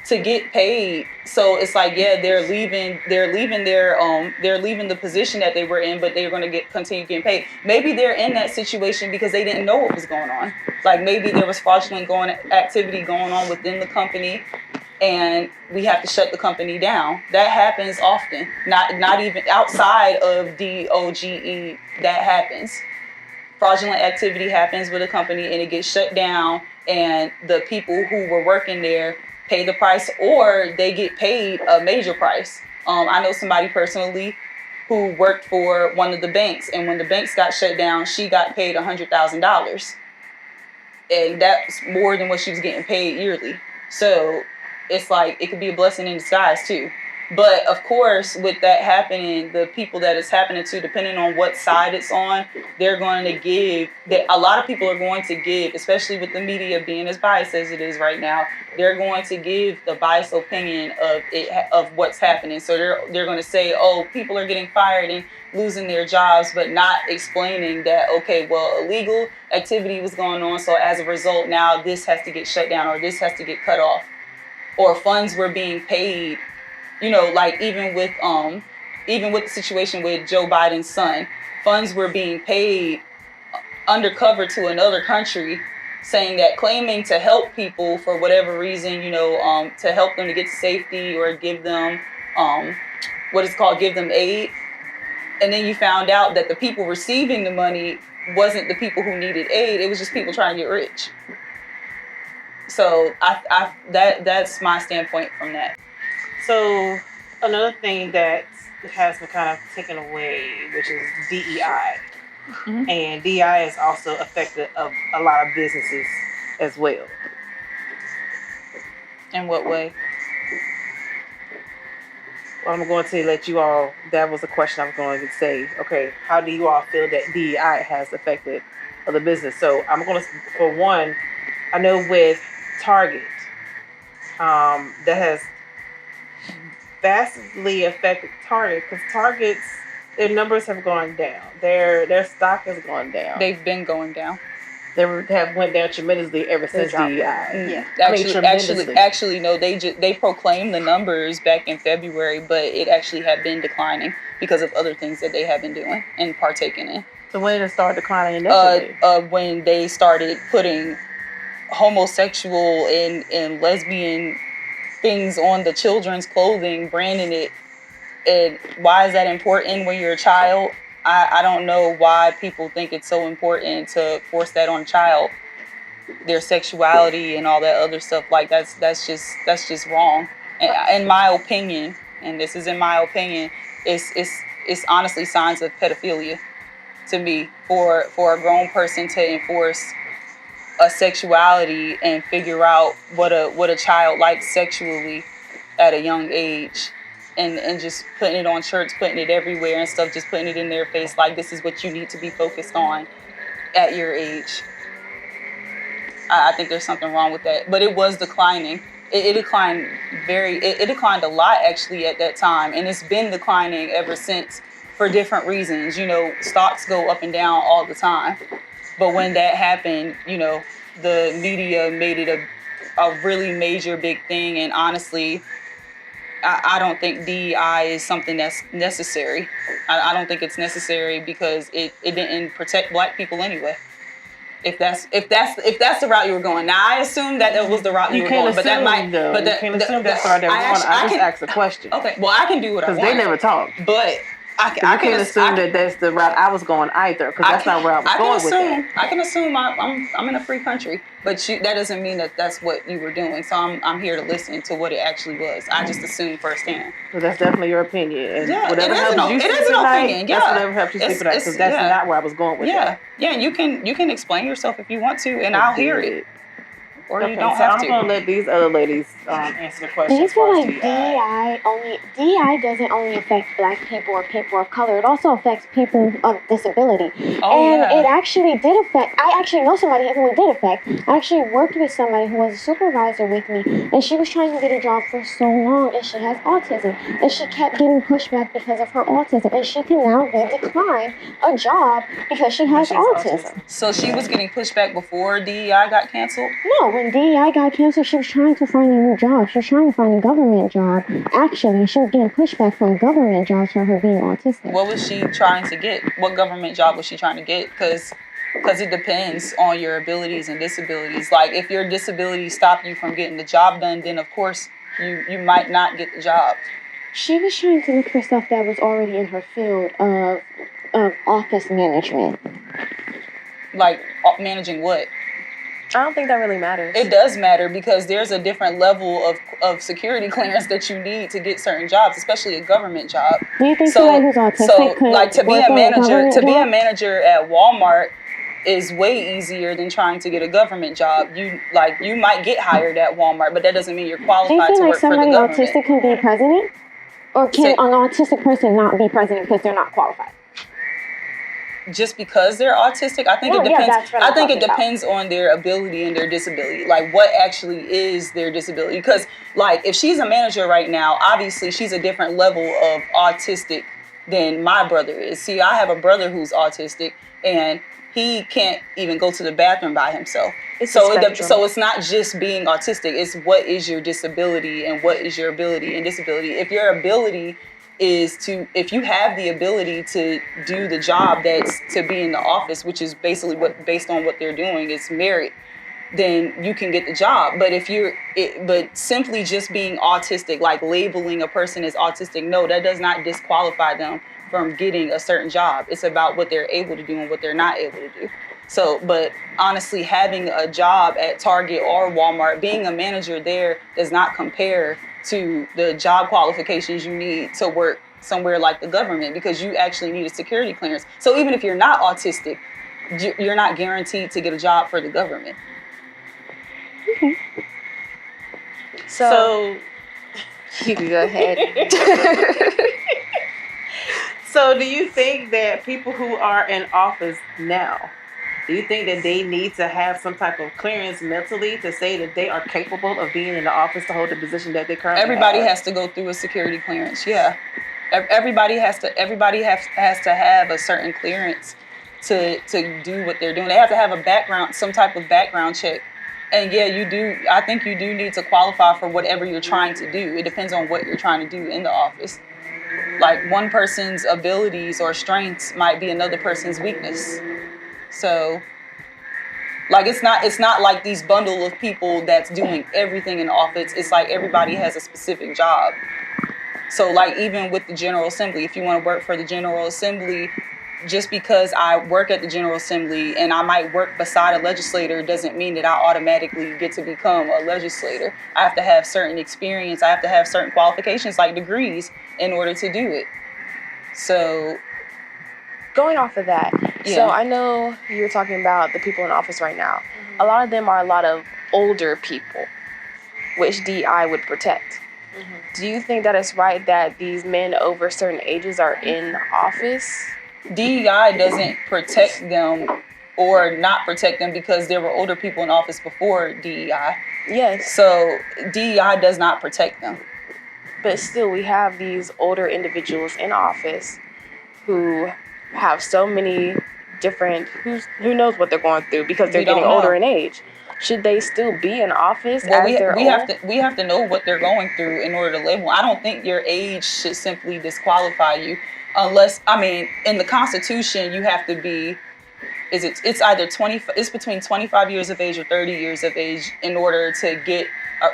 to get paid. So it's like, yeah, they're leaving the position that they were in, but they're going to continue getting paid. Maybe they're in that situation because they didn't know what was going on. Like maybe there was fraudulent activity going on within the company, and we have to shut the company down. That happens often. Not even outside of DOGE, that happens. Fraudulent activity happens with a company and it gets shut down, and the people who were working there pay the price, or they get paid a major price. I know somebody personally who worked for one of the banks, and when the banks got shut down, she got paid $100,000, and that's more than what she was getting paid yearly. So it's like it could be a blessing in disguise too. But of course, with that happening, the people that it's happening to, depending on what side it's on, they're going to give. A lot of people are going to give, especially with the media being as biased as it is right now. They're going to give the biased opinion of what's happening. So they're going to say, oh, people are getting fired and losing their jobs, but not explaining that, okay, well, illegal activity was going on, so as a result, now this has to get shut down, or this has to get cut off, or funds were being paid. You know, like even with the situation with Joe Biden's son, funds were being paid undercover to another country, saying that, claiming to help people for whatever reason, you know, to help them to get to safety, or give them give them aid. And then you found out that the people receiving the money wasn't the people who needed aid. It was just people trying to get rich. So that's my standpoint from that. So another thing that has been kind of taken away, which is DEI. Mm-hmm. And DEI is also affected of a lot of businesses as well. In what way? Well, I'm going to let you all, that was a question I was going to say, okay, how do you all feel that DEI has affected the business? So I'm going to, for one, I know with Target, that has vastly affected Target, because Target's, their numbers have gone down. Their stock has gone down. They've been going down. They have went down tremendously ever since DEI. Yeah. Actually, no. They proclaimed the numbers back in February, but it actually had been declining because of other things that they have been doing and partaking in. So when did it start declining initially? When they started putting homosexual and lesbian things on the children's clothing, branding it. And why is that important when you're a child? I don't know why people think it's so important to force that on a child. Their sexuality and all that other stuff, like that's just wrong. In my opinion, and this is in my opinion, it's honestly signs of pedophilia to me, for a grown person to enforce a sexuality and figure out what a child likes sexually at a young age. And just putting it on shirts, putting it everywhere and stuff, just putting it in their face like this is what you need to be focused on at your age. I think there's something wrong with that. But it was declining. It declined it declined a lot actually at that time. And it's been declining ever since for different reasons. You know, stocks go up and down all the time. But when that happened, you know, the media made it a really major big thing. And honestly, I don't think DEI is something that's necessary. I don't think it's necessary because it didn't protect black people anyway. If that's the route you were going. Now I assume that was the route you were going, but that might. Though. But you can't assume that's the route they were going. I just asked a question. Okay, well I can do what I want because they never talk. But I You can't assume that that's the route I was going either, because that's not where I was going with that. I can assume I'm in a free country, but that doesn't mean that that's what you were doing. So I'm here to listen to what it actually was. I just assumed firsthand. So that's definitely your opinion, and whatever it helps you sleep at night, that's whatever helps you sleep at night, because that's not where I was going with that. Yeah, you can explain yourself if you want to, and I'll hear it. Or you don't have to. I'm going to let these other ladies answer the question. Do you feel like DEI doesn't only affect Black people or people of color, it also affects people of disability. It actually did affect, I actually know somebody who it did affect. I actually worked with somebody who was a supervisor with me, and she was trying to get a job for so long, and she has autism, and she kept getting pushback because of her autism, and she can now decline a job because she has autism. So she was getting pushback before DEI got canceled? No, when DEI got canceled, she was trying to find a new job. She was trying to find a government job. Actually, she was getting pushback from government jobs for her being autistic. What was she trying to get? What government job was she trying to get? Because it depends on your abilities and disabilities. Like, if your disabilities stop you from getting the job done, then of course you might not get the job. She was trying to look for stuff that was already in her field of office management. Like, managing what? I don't think that really matters. It does matter, because there's a different level of security clearance that you need to get certain jobs, especially a government job. Do you think somebody who's autistic could like to be work a manager, job? be a manager at Walmart is way easier than trying to get a government job. You might get hired at Walmart, but that doesn't mean you're qualified to work for the government. Do you feel like somebody autistic can be president? Or can an autistic person not be president because they're not qualified? Just because they're autistic, I think it depends. I think it depends on their ability and their disability. Like, what actually is their disability? Because, like, if she's a manager right now, obviously she's a different level of autistic than my brother is. See, I have a brother who's autistic, and he can't even go to the bathroom by himself. So it's not just being autistic. It's what is your disability and what is your ability and disability. If your ability if you have the ability to do the job that's to be in the office, which is basically based on what they're doing, is merit, then you can get the job. But but simply just being autistic, like labeling a person as autistic, no, that does not disqualify them from getting a certain job. It's about what they're able to do and what they're not able to do. So, but honestly, having a job at Target or Walmart, being a manager there does not compare to the job qualifications you need to work somewhere like the government, because you actually need a security clearance. So even if you're not autistic, you're not guaranteed to get a job for the government. Okay. So you can go ahead. So do you think that people who are in office now, do you think that they need to have some type of clearance mentally to say that they are capable of being in the office to hold the position that they currently have? Everybody has to go through a security clearance. Yeah, everybody has to have a certain clearance to do what they're doing. They have to have some type of background check. And yeah, you do. I think you do need to qualify for whatever you're trying to do. It depends on what you're trying to do in the office. Like, one person's abilities or strengths might be another person's weakness. So, like, it's not like these bundle of people that's doing everything in the office. It's like everybody has a specific job. So, like, even with the General Assembly, if you want to work for the General Assembly, just because I work at the General Assembly and I might work beside a legislator doesn't mean that I automatically get to become a legislator. I have to have certain experience. I have to have certain qualifications, like degrees, in order to do it. So, going off of that, so I know you're talking about the people in office right now. Mm-hmm. A lot of them are a lot of older people, which DEI would protect. Mm-hmm. Do you think that it's right that these men over certain ages are in office? DEI doesn't protect them or not protect them, because there were older people in office before DEI. Yes. So DEI does not protect them. But still, we have these older individuals in office who have so many different, who knows what they're going through because they're getting older in age. Should they still be in office we have to know what they're going through in order to label. I don't think your age should simply disqualify you, unless, I mean, in the Constitution you have to be it's either 20, it's between 25 years of age or 30 years of age in order to get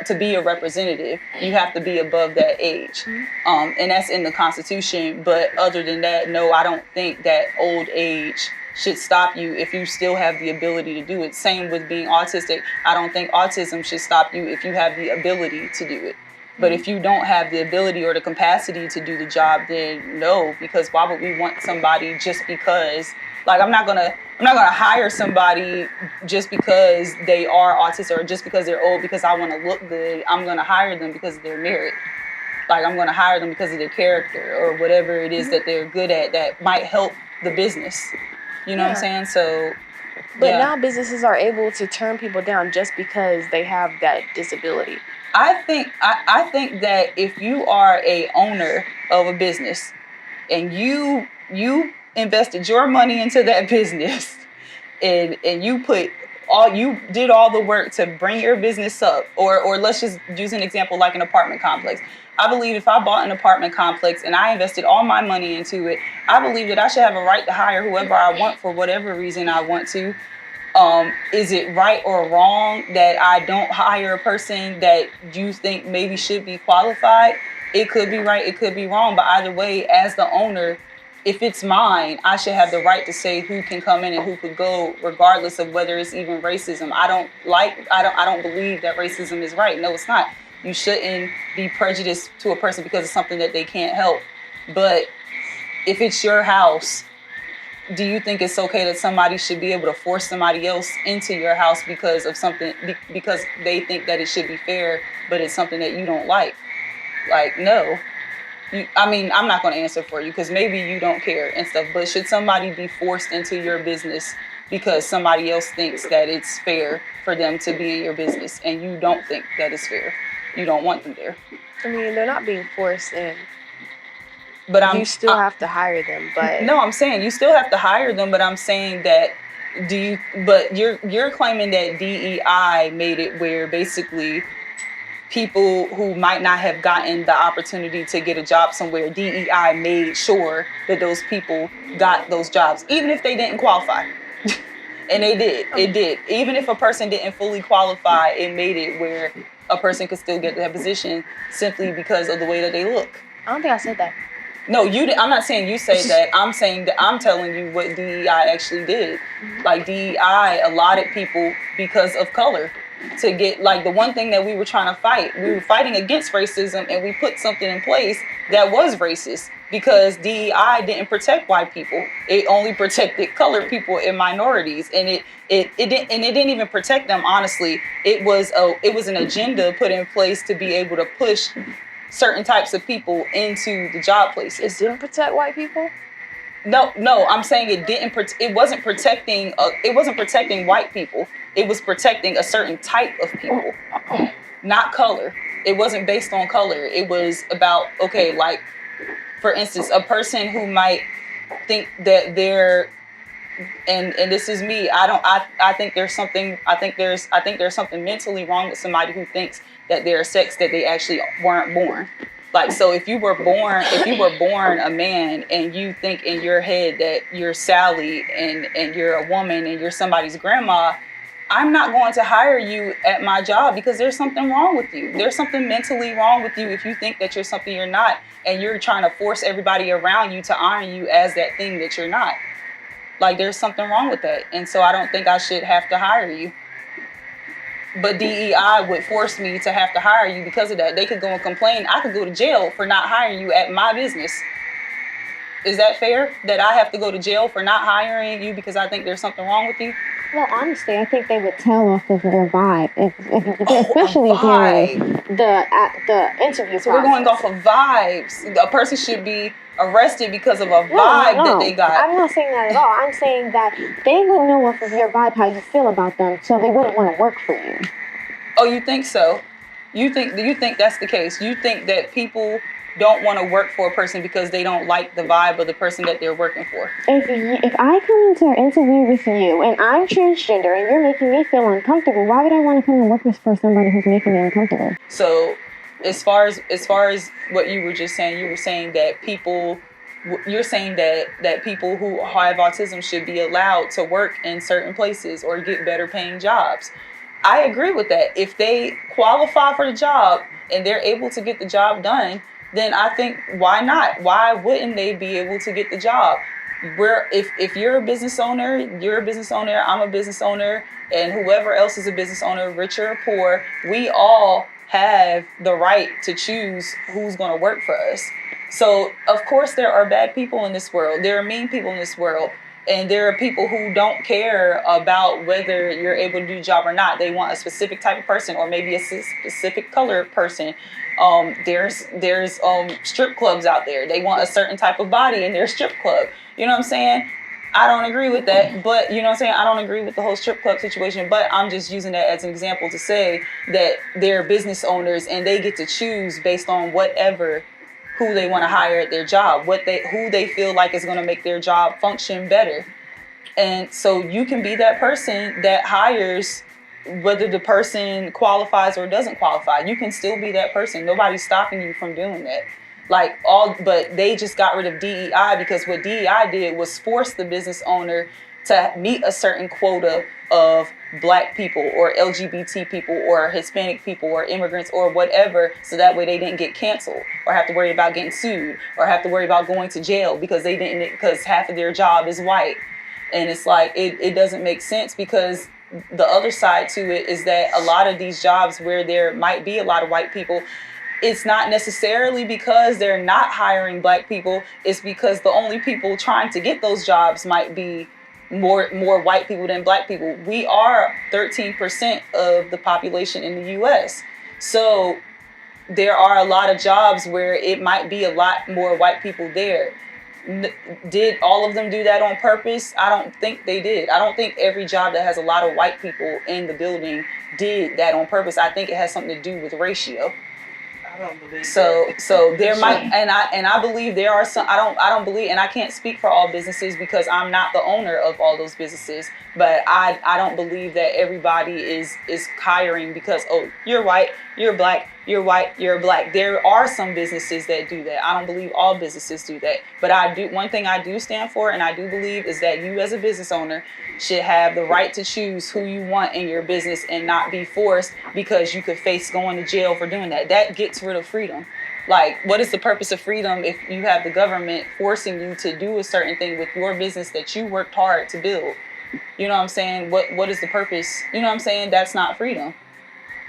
to be a representative. You have to be above that age, and that's in the Constitution. But other than that, no, I don't think that old age should stop you if you still have the ability to do it. Same with being autistic. I don't think autism should stop you if you have the ability to do it. But if you don't have the ability or the capacity to do the job, then no, because why would we want somebody just because? Like, I'm not gonna hire somebody just because they are autistic or just because they're old because I want to look good. I'm gonna hire them because of their merit. Like, I'm gonna hire them because of their character or whatever it is that they're good at that might help the business. You know what I'm saying? So, but now businesses are able to turn people down just because they have that disability. I think that if you are a owner of a business and you invested your money into that business and you did all the work to bring your business up, or let's just use an example like an apartment complex. I believe if I bought an apartment complex and I invested all my money into it, I believe that I should have a right to hire whoever I want for whatever reason I want to. Is it right or wrong that I don't hire a person that you think maybe should be qualified? It could be right, it could be wrong, but either way, as the owner, if it's mine, I should have the right to say who can come in and who could go, regardless of whether it's even racism. I don't believe that racism is right. No, it's not. You shouldn't be prejudiced to a person because of something that they can't help. But if it's your house, do you think it's okay that somebody should be able to force somebody else into your house because of something, because they think that it should be fair, but it's something that you don't like? Like, no. I'm not going to answer for you because maybe you don't care and stuff, but should somebody be forced into your business because somebody else thinks that it's fair for them to be in your business and you don't think that it's fair? You don't want them there. I mean, they're not being forced in. But you still have to hire them. But no, I'm saying you still have to hire them. But I'm saying that you're claiming that DEI made it where basically people who might not have gotten the opportunity to get a job somewhere, DEI made sure that those people got those jobs, even if they didn't qualify. And they did. It did. Even if a person didn't fully qualify, it made it where a person could still get that position simply because of the way that they look. I don't think I said that. No, you. I'm not saying you say that. I'm saying that I'm telling you what DEI actually did. Like, DEI allotted people because of color to get, like, the one thing that we were trying to fight. We were fighting against racism, and we put something in place that was racist because DEI didn't protect white people. It only protected colored people and minorities, and it didn't even protect them. Honestly, it was an agenda put in place to be able to push certain types of people into the job places. It didn't protect white people? No, I'm saying it wasn't protecting white people. It was protecting a certain type of people, not color. It wasn't based on color. It was about, okay, like, for instance, a person who might think that they're, and this is me, I think there's something mentally wrong with somebody who thinks that they're a sex that they actually weren't born. Like, so if you were born a man and you think in your head that you're Sally and you're a woman and you're somebody's grandma, I'm not going to hire you at my job because there's something wrong with you. There's something mentally wrong with you if you think that you're something you're not, and you're trying to force everybody around you to honor you as that thing that you're not. Like, there's something wrong with that. And so I don't think I should have to hire you. But DEI would force me to have to hire you because of that. They could go and complain. I could go to jail for not hiring you at my business. Is that fair? That I have to go to jail for not hiring you because I think there's something wrong with you? Well, honestly, I think they would tell off of their vibe, especially during the interview. So we're going off of vibes. A person should be arrested because of a vibe that they got. I'm not saying that at all. I'm saying that they would know off of your vibe how you feel about them, so they wouldn't want to work for you. Oh, you think so? You think that's the case? You think that people don't want to work for a person because they don't like the vibe of the person that they're working for? If I come into an interview with you and I'm transgender and you're making me feel uncomfortable, why would I want to come and work for somebody who's making me uncomfortable? So, as far as what you were just saying, you were saying that people you're saying that people who have autism should be allowed to work in certain places or get better paying jobs. I agree with that. If they qualify for the job and they're able to get the job done, then I think, why not? Why wouldn't they be able to get the job? If you're a business owner, you're a business owner, I'm a business owner, and whoever else is a business owner, rich or poor, we all have the right to choose who's going to work for us. So, of course, there are bad people in this world. There are mean people in this world. And there are people who don't care about whether you're able to do the job or not. They want a specific type of person, or maybe a specific color person. There's strip clubs out there. They want a certain type of body in their strip club. You know what I'm saying? I don't agree with that, but you know what I'm saying? I don't agree with the whole strip club situation, but I'm just using that as an example to say that they're business owners and they get to choose based on who they want to hire at their job, who they feel like is going to make their job function better. And so you can be that person that hires, whether the person qualifies or doesn't qualify. You can still be that person. Nobody's stopping you from doing that. But they just got rid of DEI because what DEI did was force the business owner to meet a certain quota of Black people or LGBT people or Hispanic people or immigrants or whatever, so that way they didn't get canceled or have to worry about getting sued or have to worry about going to jail because half of their job is white. And it's like, it doesn't make sense, because the other side to it is that a lot of these jobs where there might be a lot of white people, it's not necessarily because they're not hiring Black people. It's because the only people trying to get those jobs might be more white people than Black people. We are 13% of the population in the U.S. So there are a lot of jobs where it might be a lot more white people there. Did all of them do that on purpose? I don't think they did. I don't think every job that has a lot of white people in the building did that on purpose. I think it has something to do with ratio. I don't believe so there might, and I believe there are some. I don't believe, and I can't speak for all businesses because I'm not the owner of all those businesses. But I don't believe that everybody is hiring because, oh, you're white, you're Black, you're white, you're Black. There are some businesses that do that. I don't believe all businesses do that. But one thing I do stand for, and I do believe, is that you as a business owner should have the right to choose who you want in your business and not be forced because you could face going to jail for doing that. That gets rid of freedom. Like, what is the purpose of freedom if you have the government forcing you to do a certain thing with your business that you worked hard to build? You know what I'm saying? What is the purpose? You know what I'm saying? That's not freedom.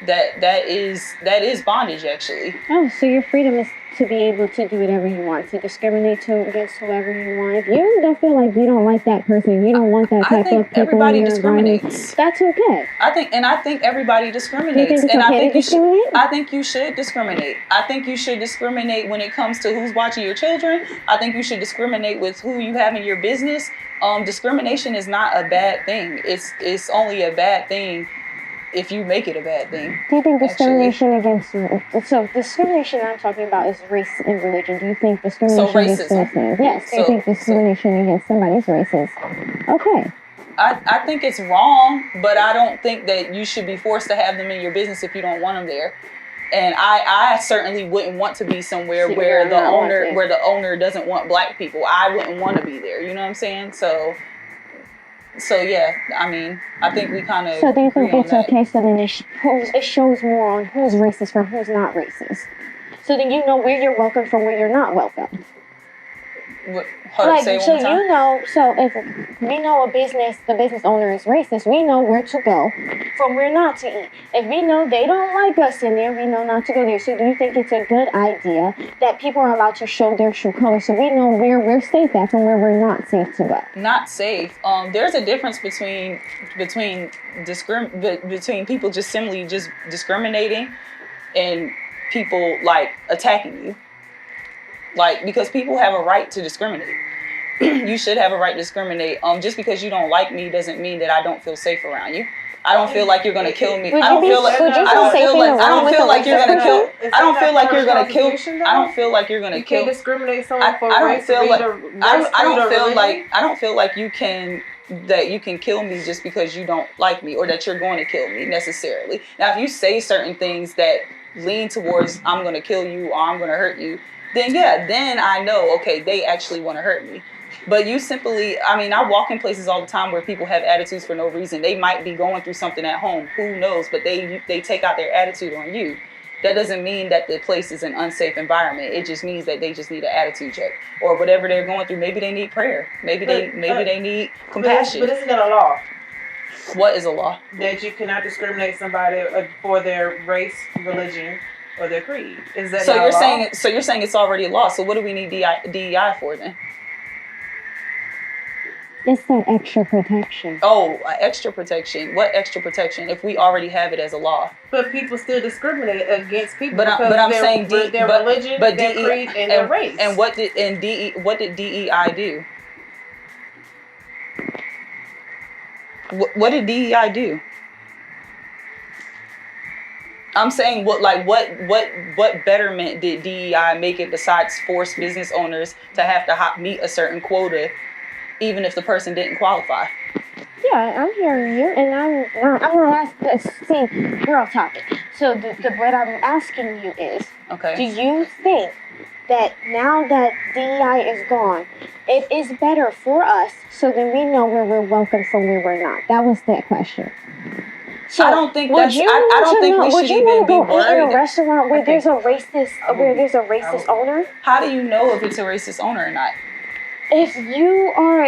That is bondage, actually. Oh, so your freedom is to be able to do whatever you want, to discriminate against whoever you want. If you don't feel like you don't like that person, you don't want that type of people everybody in your discriminates. That's okay. I think everybody discriminates. You think it's okay to discriminate? I think you should discriminate. I think you should discriminate when it comes to who's watching your children. I think you should discriminate with who you have in your business. Discrimination is not a bad thing. It's only a bad thing if you make it a bad thing. Do you think discrimination discrimination I'm talking about is race and religion. Do you think discrimination against those things? Yes. Do you think discrimination against somebody's race is okay? I think it's wrong, but I don't think that you should be forced to have them in your business if you don't want them there. And I certainly wouldn't want to be somewhere where the owner doesn't want Black people. I wouldn't want to be there. You know what I'm saying? So yeah, I mean, I think we kind of. So do you think it's okay? So then it shows more on who's racist from who's not racist. So then you know where you're welcome from where you're not welcome. So if we know the business owner is racist, we know where to go from where not to eat. If we know they don't like us in there, we know not to go there. So do you think it's a good idea that people are allowed to show their true color so we know where we're safe at and where we're not safe to go? Not safe. There's a difference between people just simply just discriminating and people like attacking you. Like, because people have a right to discriminate. You should have a right to discriminate. Just because you don't like me doesn't mean that I don't feel safe around you. I don't feel like you're gonna kill me. I don't feel like you're gonna kill. I don't feel like you're gonna kill. I don't feel like you're gonna kill. You can't discriminate someone for race. I don't feel like you can kill me just because you don't like me or that you're going to kill me necessarily. Now, if you say certain things that lean towards I'm going to kill you or I'm going to hurt you, then I know, okay, they actually want to hurt me. But you simply, I mean, I walk in places all the time where people have attitudes for no reason. They might be going through something at home, who knows, but they take out their attitude on you. That doesn't mean that the place is an unsafe environment. It just means that they just need an attitude check, or whatever they're going through. Maybe they need prayer. Maybe they need compassion. But isn't that a law? What is a law? That you cannot discriminate somebody for their race, religion, or their creed. Is that so not you're a law? saying? So you're saying it's already a law. So what do we need DEI for then? It's that extra protection. Oh, extra protection. What extra protection? If we already have it as a law. But people still discriminate against people But because I'm their, saying their religion, their creed, and their race. And what did DEI do? What did DEI do? I'm saying what betterment did DEI make it besides force business owners to have to meet a certain quota, even if the person didn't qualify? Yeah, I'm hearing you, and I'm gonna ask. See, we're off topic. So what I'm asking you is, Okay. do you think that now that DEI is gone, it is better for us so then we know where we're welcome from where we're not? That was that question. So I don't think that's. I don't think we should even be worried. Would you want to go eat in a worried. restaurant where there's a racist owner? How do you know if it's a racist owner or not? If you are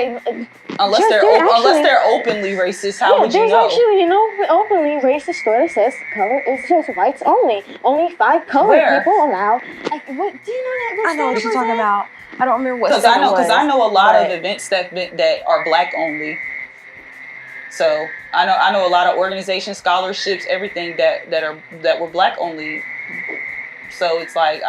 Unless they're openly racist, how would you there's know? actually openly racist store that says color is just whites only. Only 5 colored Where? people allowed. Like, what? Do you know that? I know what you're talking about. I don't remember what Because state it was. I know a lot of but- events that are black only. So I know a lot of organizations, scholarships, everything that were black only. So it's like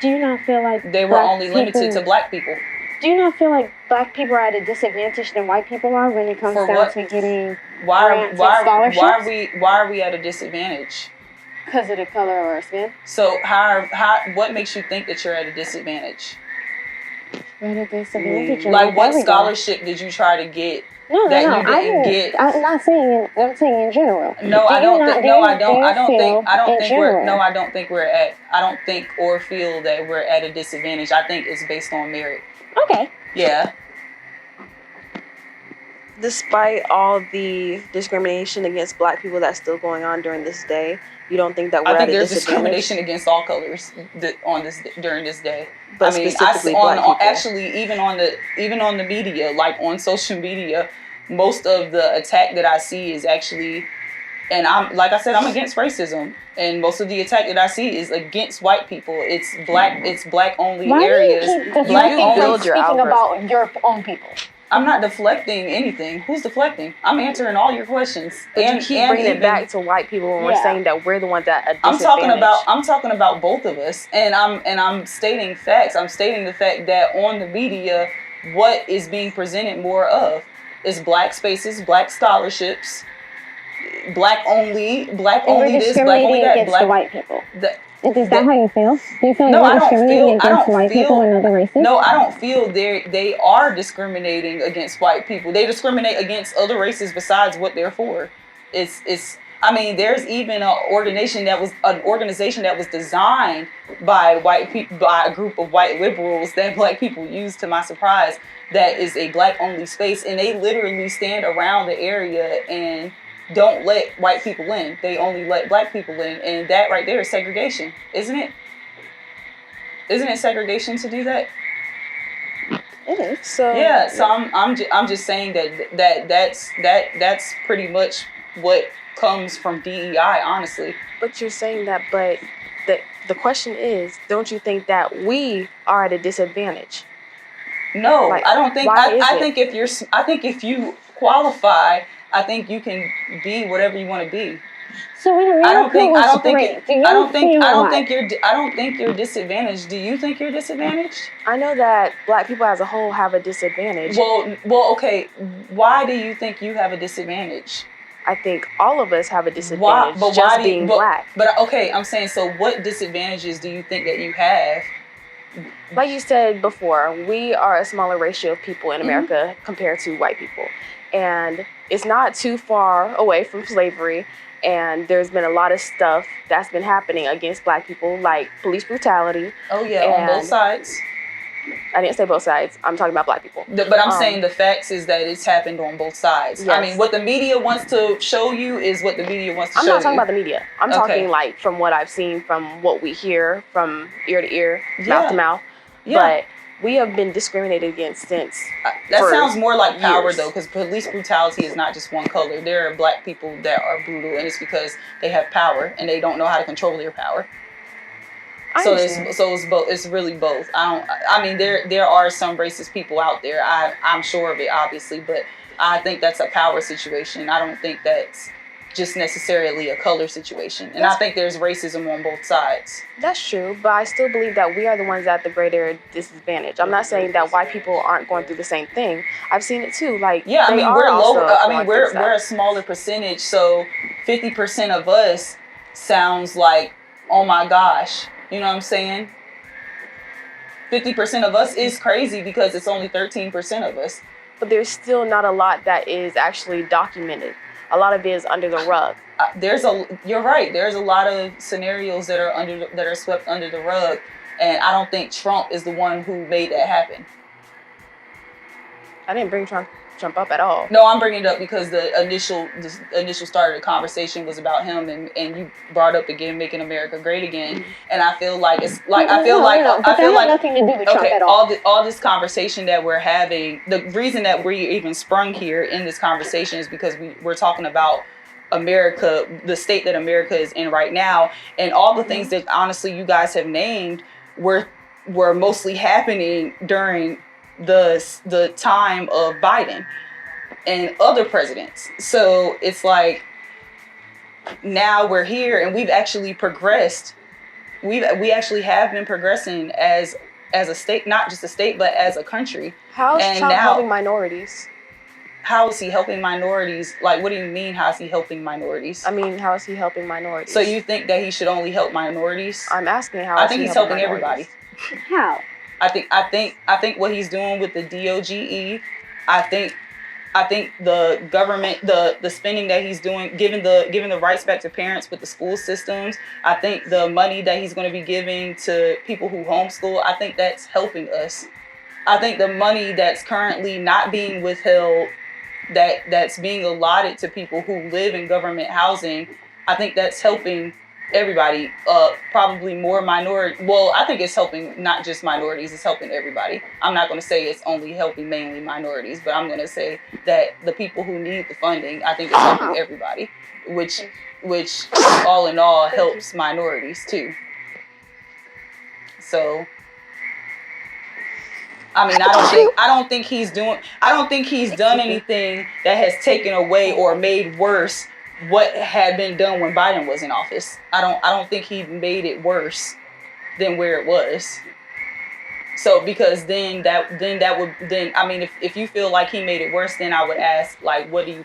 Do you not feel like they were only limited to black people. Do you not feel like black people are at a disadvantage than white people are when it comes For down what? to getting Why grants and scholarships? are we at a disadvantage? Because of the color of our skin? So what makes you think that you're at a disadvantage? We're at a disadvantage. Like what scholarship did you try to get? No, that no, you didn't get? I'm not saying. I'm saying in general. No, I don't think or feel that we're at a disadvantage. I think it's based on merit. Okay. Yeah. Despite all the discrimination against black people that's still going on during this day, you don't think that we're I think at a there's disadvantage? discrimination against all colors during this day. But specifically black people. Actually, even on the media, like on social media, most of the attack that I see is actually, and I'm like I said, I'm against racism, and most of the attack that I see is against white people. It's black only areas. Why do you keep Black deflecting only. from speaking about your own people? I'm not deflecting anything. Who's deflecting? I'm answering all your questions. But you keep bringing it back to white people when we're saying that we're the ones that are disadvantaged. I'm talking about both of us, and I'm stating facts. I'm stating the fact that on the media, what is being presented more of is black spaces, black scholarships, black only this, black only that, against black the white people. Is that how you feel? Do you feel like No, you're I don't discriminating feel. I against don't white feel. people and other races? No, I don't feel they are discriminating against white people. They discriminate against other races besides what they're for. It's. I mean, there's even an organization that was designed by white people, by a group of white liberals that black people use, to my surprise. That is a black only space, and they literally stand around the area and don't let white people in. They only let black people in, and that right there is segregation, isn't it? Isn't it segregation to do that? It is. So Yeah. So I'm just saying that's pretty much what comes from DEI, honestly. But you're saying that, but the question is, don't you think that we are at a disadvantage? No, Like, I don't think. why is I it? think if you qualify, I think you can be whatever you want to be. So when America I don't think you're disadvantaged. Do you think you're disadvantaged? I know that black people as a whole have a disadvantage. Well, okay. Why do you think you have a disadvantage? I think all of us have a disadvantage being black. But okay, I'm saying, so what disadvantages do you think that you have? Like you said before, we are a smaller ratio of people in America compared to white people. And it's not too far away from slavery And there's been a lot of stuff that's been happening against Black people, like police brutality. Oh yeah, on both sides. I didn't say both sides. I'm talking about Black people. But I'm saying the facts is that it's happened on both sides. Yes. I mean, what the media wants to show you is what the media wants to show you. I'm not talking about the media. I'm talking like from what I've seen, from what we hear, from ear to ear, mouth to mouth. Yeah. But we have been discriminated against since. That sounds more like power, though, because police brutality is not just one color. There are Black people that are brutal, and it's because they have power and they don't know how to control their power. So it's both. It's really both. I mean, there are some racist people out there. I'm sure of it, obviously, but I think that's a power situation. I don't think that's just necessarily a color situation. And I think there's racism on both sides. That's true, but I still believe that we are the ones at the greater disadvantage. I'm not saying that white people aren't going through the same thing. I've seen it too. Like, yeah, I mean, we're lower. I mean, we're a smaller percentage. So 50% of us sounds like, oh my gosh, you know what I'm saying? 50% of us is crazy because it's only 13% of us. But there's still not a lot that is actually documented. A lot of it is under the rug. You're right. There's a lot of scenarios that are swept under the rug, and I don't think Trump is the one who made that happen. I didn't bring Trump up at all. No, I'm bringing it up because the initial start of the conversation was about him, and you brought up again making America great again, and I feel like it's like I feel like nothing to do with Trump at all. All this conversation that we're having, the reason that we even sprung here in this conversation is because we're talking about America, the state that America is in right now, and all the things that honestly you guys have named were mostly happening during the time of Biden and other presidents. So it's like now we're here and we've actually progressed. We actually have been progressing as a state, not just a state, but as a country. How is Trump helping minorities? How is he helping minorities? Like, what do you mean, how is he helping minorities? I mean, how is he helping minorities? So you think that he should only help minorities? I'm asking how. I think he's helping everybody. How? I think what he's doing with the DOGE, I think the government, the spending that he's doing, giving the rights back to parents with the school systems, I think the money that he's going to be giving to people who homeschool, I think that's helping us. I think the money that's currently not being withheld, that's being allotted to people who live in government housing, I think that's helping everybody, probably more minority. Well, I think it's helping not just minorities, it's helping everybody. I'm not going to say it's only helping mainly minorities, but I'm going to say that the people who need the funding, I think it's helping everybody, which all in all helps minorities too. So, I mean, I don't think he's done anything that has taken away or made worse what had been done when Biden was in office. I don't think he made it worse than where it was. So because then I mean, if you feel like he made it worse, then I would ask, like, what do you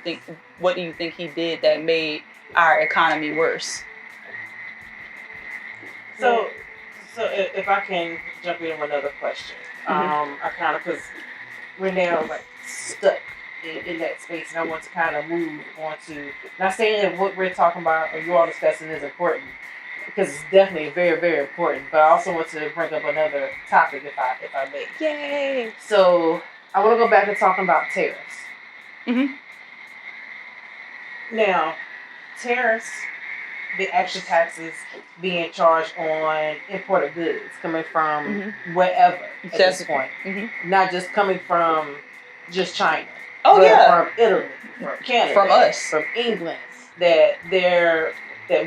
think he did that made our economy worse? So if I can jump in with another question, I kind of, because we're now like stuck in that space, and I want to kind of move on to, not saying that what we're talking about or you all discussing is important, because it's definitely very, very important, but I also want to bring up another topic if I may. Yay! So I want to go back to talking about tariffs. Mm-hmm. Now, tariffs, the extra taxes being charged on imported goods coming from wherever at this point, not just coming from just China. Oh yeah, from Italy, from Canada, from us, from England, that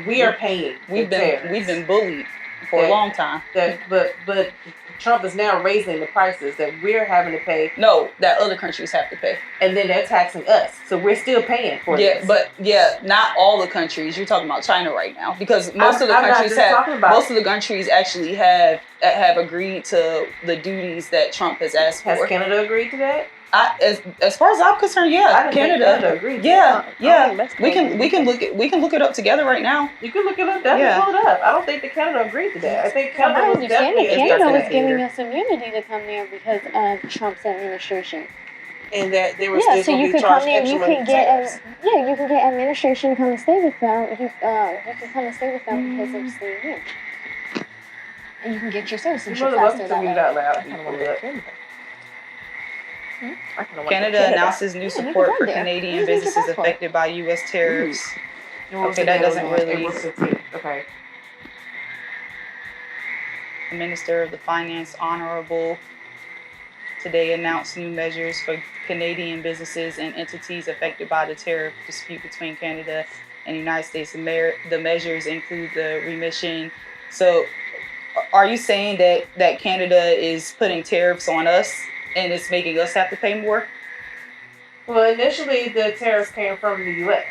we are paying. We've been bullied for a long time. But Trump is now raising the prices that we're having to pay. No, that other countries have to pay, and then they're taxing us, so we're still paying for this. Yeah, but not all the countries. You're talking about China right now, because most of the countries actually have agreed to the duties that Trump has asked for. Has Canada agreed to that? As far as I'm concerned, yeah, Canada agreed. Yeah. We can look it up together right now. You can look it up. Definitely pull it up. I don't think that Canada agreed to that. I think Canada was definitely. Canada was giving us immunity to come there because of Trump's administration. and that they were Yeah, still so going you to be could come charged in. extra You money can for get tariffs. you can get administration to come and stay with them. You can come and stay with them because of staying here, and you can get your citizenship faster that way. That loud. You don't want to do that. I kinda want Canada announces new you can support run for there. Canadian You can get your businesses passport. affected by U.S. tariffs. Okay, that doesn't really- April 15th. Okay. The Minister of the Finance, Honorable, today announced new measures for Canadian businesses and entities affected by the tariff dispute between Canada and the United States. The measures include the remission. So, are you saying that Canada is putting tariffs on us and it's making us have to pay more? Well, initially the tariffs came from the U.S.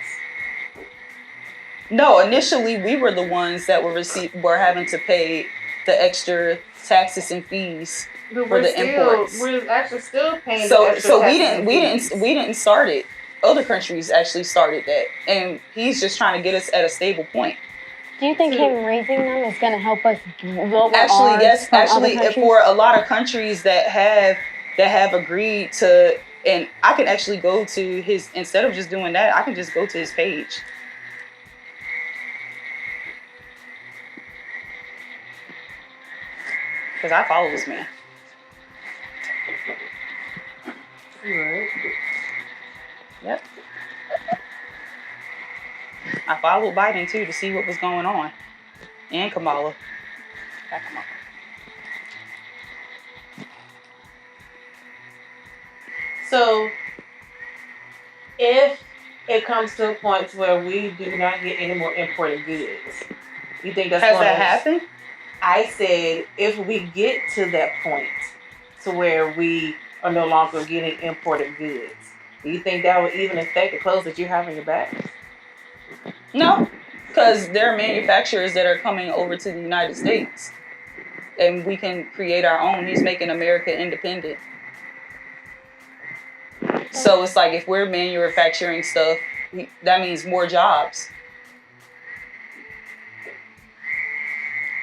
No, initially we were the ones that were having to pay the extra taxes and fees for the imports. We're actually still paying. So the extra so taxes we didn't start it. Other countries actually started that, and he's just trying to get us at a stable point. Do you think him raising them is going to help us lower Actually, ours yes. from Actually, other countries? for a lot of countries that have agreed to, and I can actually go to his, instead of just doing that, I can just go to his page. Because I follow this man. Right. Yep. I followed Biden too to see what was going on. And Kamala. Got Kamala. So, if it comes to a point where we do not get any more imported goods, you think that's Has going that to happened? I said if we get to that point to where we are no longer getting imported goods, do you think that would even affect the clothes that you have in your bags? No, because there are manufacturers that are coming over to the United States, and we can create our own. He's making America independent. So it's like if we're manufacturing stuff, that means more jobs.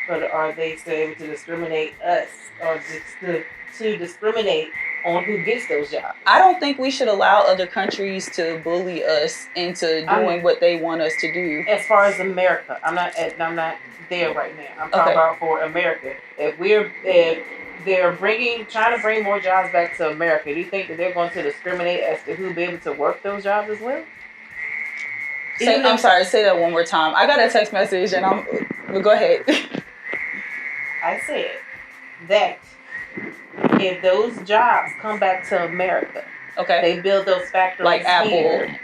But are they still able to discriminate us or to discriminate on who gets those jobs? I don't think we should allow other countries to bully us into doing what they want us to do. As far as America, I'm not there right now. I'm talking about for America. If they're trying to bring more jobs back to America, do you think that they're going to discriminate as to who'll be able to work those jobs as well? I'm sorry, say that one more time. I got a text message and well, go ahead. I said that if those jobs come back to America, okay, they build those factories like Apple. Here.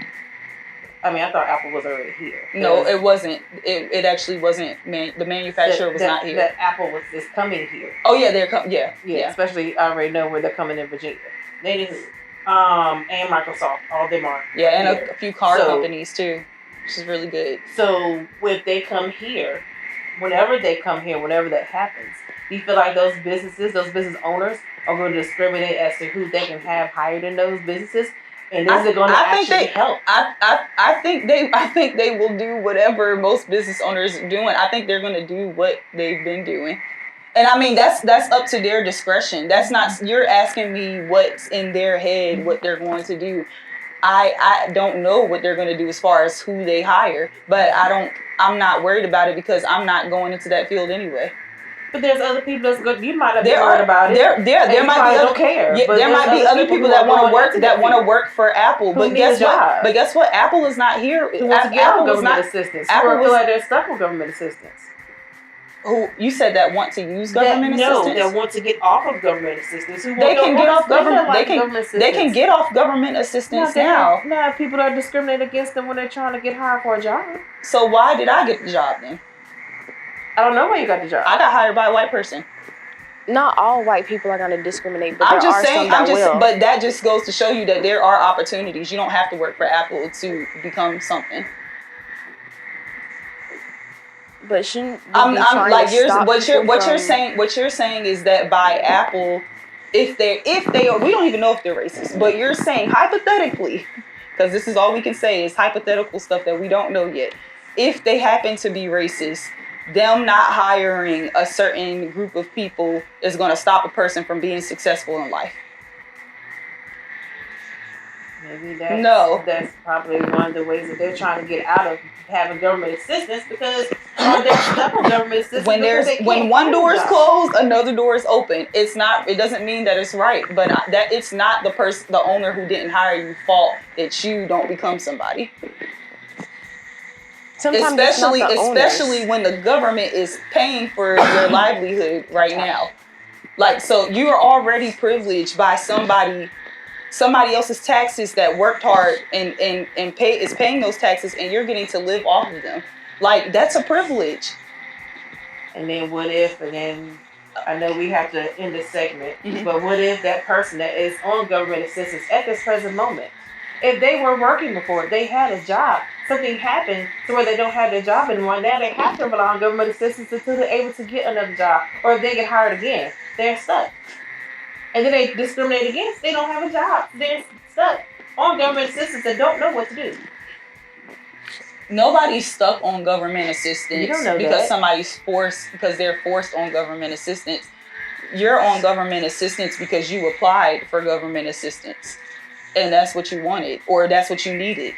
I mean, I thought Apple was already here. No, it wasn't. It actually wasn't. The manufacturer was not here. That Apple was just coming here. Oh yeah, they're coming. Yeah. Especially I already know where they're coming in Virginia. They just and Microsoft, all of them are. Yeah, and a few car companies too, which is really good. So if they come here, whenever that happens, do you feel like those business owners are going to discriminate as to who they can have hired in those businesses? And is it going to actually help? I think they will do whatever most business owners are doing. I think they're going to do what they've been doing. And I mean, that's up to their discretion. That's not, you're asking me what's in their head, what they're going to do. I don't know what they're going to do as far as who they hire, but I'm not worried about it because I'm not going into that field anyway. But there's other people that's good. You might have been worried about it. There might be don't care. Yeah, there might be other people that want to work for Apple. But guess what? But guess what? Apple is not here. Who wants to get Apple government not assistance? Apple feel like they're stuck with government assistance. Who you said that want to use government assistance? No, that want to get off of government assistance. They can get off government. They can get off government assistance now. No, people that discriminate against them when they're trying to get hired for a job. So why did I get the job then? I don't know why you got the job. I got hired by a white person. Not all white people are going to discriminate, but I'm there just are saying. some that will. But that just goes to show you that there are opportunities. You don't have to work for Apple to become something. But shouldn't I'm like what you're saying is that by Apple, if they are, we don't even know if they're racist, but you're saying hypothetically, because this is all we can say is hypothetical stuff that we don't know yet. If they happen to be racist, them not hiring a certain group of people is going to stop a person from being successful in life. Maybe that's, No. that's probably one of the ways that they're trying to get out of having government assistance because they're stuck on government assistance. When one door is closed, another door is open. It doesn't mean that it's right, but that it's not the owner who didn't hire you fault that you don't become somebody. Sometimes especially when the government is paying for your livelihood right now. Like, so you are already privileged by somebody else's taxes that worked hard and is paying those taxes, and you're getting to live off of them. Like, that's a privilege. And then what if, again, I know we have to end this segment, but what if that person that is on government assistance at this present moment, if they were working before, they had a job, something happened to where they don't have their job anymore, now they have to rely on government assistance until they're able to get another job, or if they get hired again, they're stuck. And then they discriminate against, they don't have a job, they're stuck on government assistance and don't know what to do. Nobody's stuck on government assistance because they're forced on government assistance. You're on government assistance because you applied for government assistance. And that's what you wanted, or that's what you needed.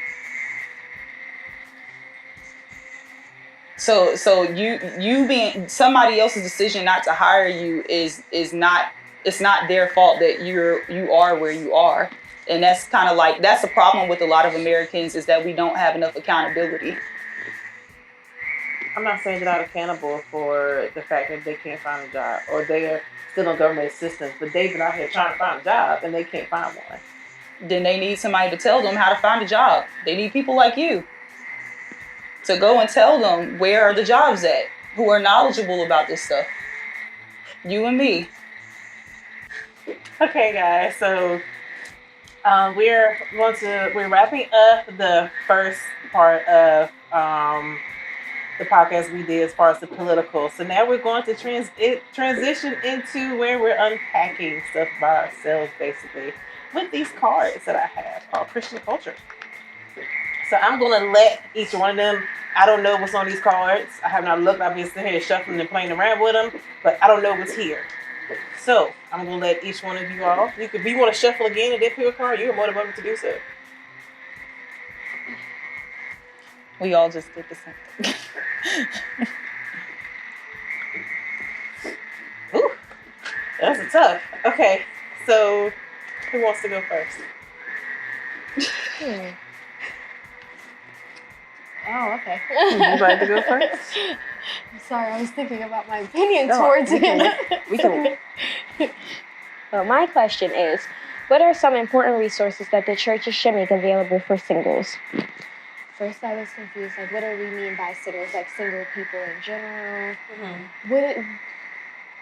So you being somebody else's decision not to hire you is not, it's not their fault that you are where you are. And that's kind of like, that's the problem with a lot of Americans, is that we don't have enough accountability. I'm not saying they're not accountable for the fact that they can't find a job, or they are still on government assistance, but they've been out here trying to find a job and they can't find one. Then they need somebody to tell them how to find a job. They need people like you to go and tell them where are the jobs at, who are knowledgeable about this stuff. You and me. Okay, guys, so we're wrapping up the first part of the podcast we did as far as the political. So now we're going to transition into where we're unpacking stuff by ourselves, basically, with these cards that I have called Christian culture. So I'm going to let each one of them, I don't know what's on these cards. I have not looked. I've been sitting here shuffling and playing around with them, but I don't know what's here. So I'm going to let each one of you all, if you want to shuffle again and then pick a card, you're more than welcome to do so. We all just did the same thing. Ooh, that's a tough. Okay, so who wants to go first? Oh, okay. Would you like to go first? I'm sorry, I was thinking about my opinion towards it. We can. Well, my question is, what are some important resources that the churches should make available for singles? First, I was confused. Like, what do we mean by singles? Like, single people in general? Mm-hmm.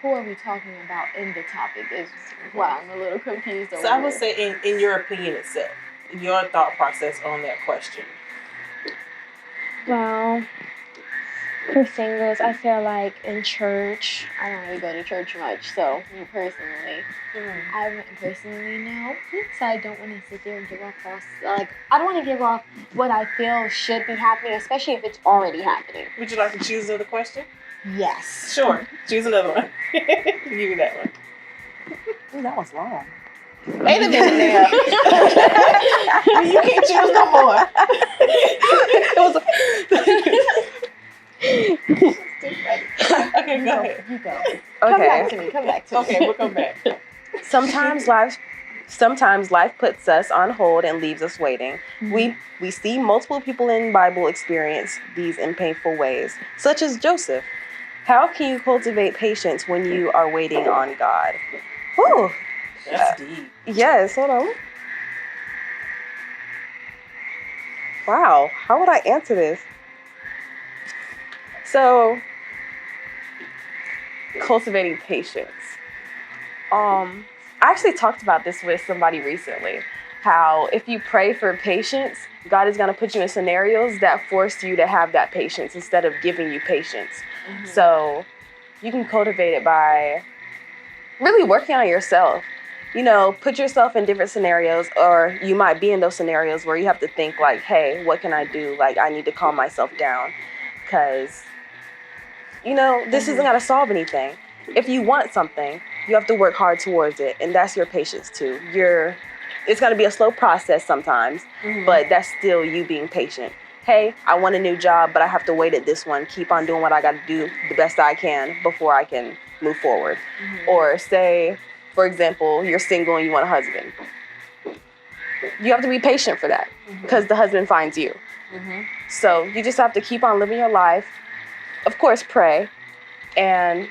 Who are we talking about in the topic? Wow, I'm a little confused. So I would say, in your opinion itself, your thought process on that question. Well, for singles, I feel like in church, I don't really go to church much, so me personally, I wouldn't personally know. So I don't want to sit there and give off I don't want to give off what I feel should be happening, especially if it's already happening. Would you like to choose another question? Yes. Sure. Choose another one. Give me that one. Ooh, that one's long. Wait a minute now. You can't choose no more. Okay, go ahead. You go. Okay. Come back to me. Okay, we'll come back. Sometimes life puts us on hold and leaves us waiting. Mm-hmm. We see multiple people in the Bible experience these in painful ways, such as Joseph. How can you cultivate patience when you are waiting on God? Whew. That's deep. Yes, hold on. Wow, how would I answer this? So, cultivating patience. I actually talked about this with somebody recently. How if you pray for patience, God is going to put you in scenarios that force you to have that patience instead of giving you patience. Mm-hmm. So, you can cultivate it by really working on yourself. You know, put yourself in different scenarios, or you might be in those scenarios where you have to think like, hey, what can I do? Like, I need to calm myself down because, you know, this isn't going to solve anything. If you want something, you have to work hard towards it. And that's your patience too. You're it's going to be a slow process sometimes, but that's still you being patient. Hey, I want a new job, but I have to wait at this one. Keep on doing what I got to do the best I can before I can move forward. Or say, for example, you're single and you want a husband. You have to be patient for that because the husband finds you. So you just have to keep on living your life. Of course, pray and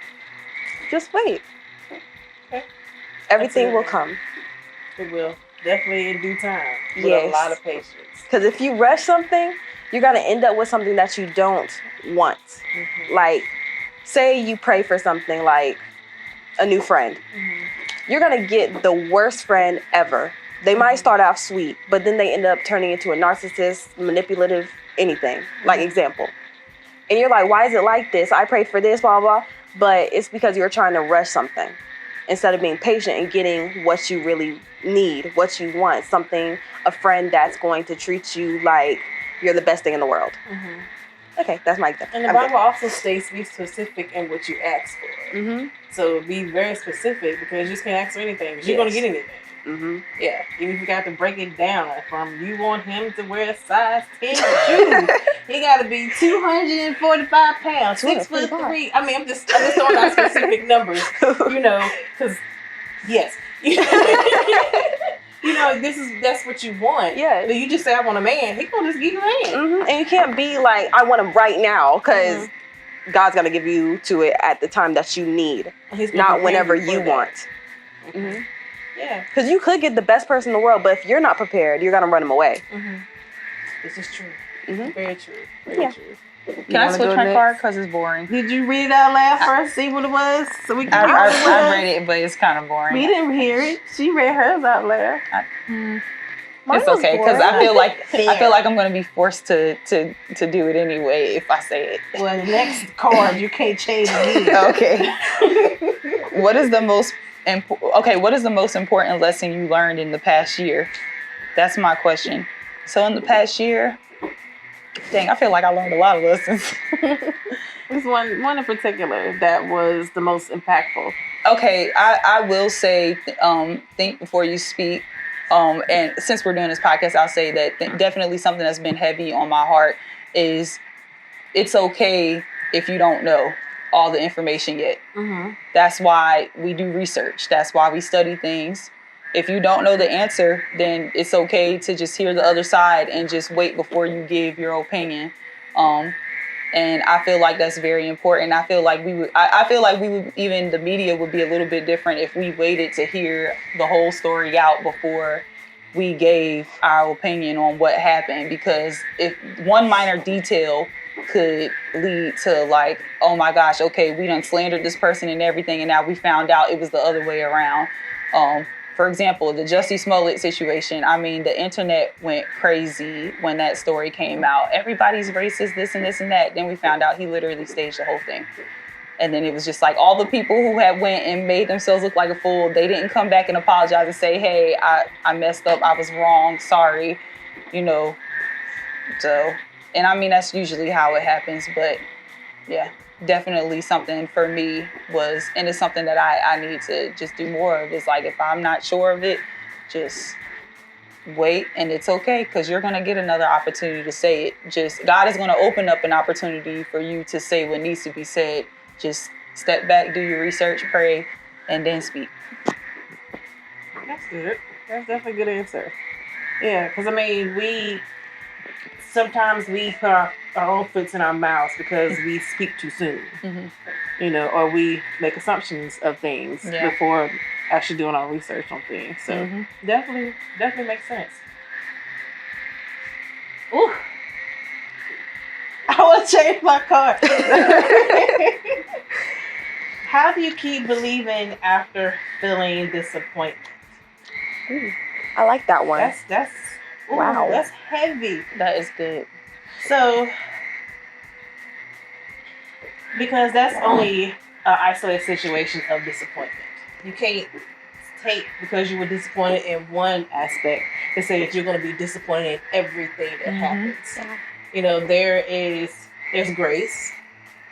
just wait. Okay. Everything will come. It will. Definitely in due time. With Yes. a lot of patience. Because if you rush something, you're going to end up with something that you don't want. Like, say you pray for something like a new friend. You're going to get the worst friend ever. They might start off sweet, but then they end up turning into a narcissist, manipulative, anything. Like, example. And you're like, why is it like this? I prayed for this, blah, blah. But it's because you're trying to rush something instead of being patient and getting what you really need, what you want. Something, a friend that's going to treat you like you're the best thing in the world. Okay, that's my example. And the Bible also states be specific in what you ask for. So be very specific because you just can't ask for anything. 'Cause you're going to get anything. Yeah, even if you got to break it down from you want him to wear a size 10 shoes, he got to be 245 pounds, 6'3". I mean, I'm just throwing out specific numbers, you know, because yes, you know, that's what you want. Yeah. But you just say I want a man, he gonna just give you a man. And you can't be like, I want him right now, because God's gonna give you to it at the time that you need, not whenever you want. Yeah, because you could get the best person in the world, but if you're not prepared, you're gonna run him away. This is true. Very true. Very true. Can I switch my card? Because it's boring. Did you read it out loud first? See what it was? So we can I read it, but it's kind of boring. We didn't hear it. She read hers out loud. It's okay, because I feel like I'm going to be forced to do it anyway if I say it. Well, the next card you can't change again. Okay. What is the most important lesson you learned in the past year? That's my question. So in the past year, dang, I feel like I learned a lot of lessons. There's one in particular that was the most impactful. Okay, I will say, think before you speak. And since we're doing this podcast, I'll say that definitely something that's been heavy on my heart is it's okay if you don't know all the information yet. That's why we do research. That's why we study things. If you don't know the answer, then it's okay to just hear the other side and just wait before you give your opinion. And I feel like that's very important. I feel like even the media would be a little bit different if we waited to hear the whole story out before we gave our opinion on what happened. Because if one minor detail could lead to like, oh my gosh, okay, we done slandered this person and everything, and now we found out it was the other way around. For example, the Jussie Smollett situation, I mean, the internet went crazy when that story came out. Everybody's racist, this and this and that. Then we found out he literally staged the whole thing. And then it was just like all the people who had went and made themselves look like a fool, they didn't come back and apologize and say, hey, I messed up, I was wrong, sorry, you know. So, and I mean, that's usually how it happens. But yeah, definitely something for me was, and it's something that I need to just do more of. It's like, if I'm not sure of it, just wait, and it's okay, because you're going to get another opportunity to say it. Just God is going to open up an opportunity for you to say what needs to be said. Just step back, do your research, pray, and then speak. That's good. That's definitely a good answer. Yeah, because I mean, sometimes we put our own foots in our mouths because we speak too soon, you know, or we make assumptions of things before actually doing our research on things. So definitely makes sense. Ooh, I want to change my card. How do you keep believing after feeling disappointment? Ooh, I like that one. That's wow. That's heavy. That is good. So, because that's only an isolated situation of disappointment. You can't take, because you were disappointed in one aspect, to say that you're going to be disappointed in everything that happens. You know, there's grace.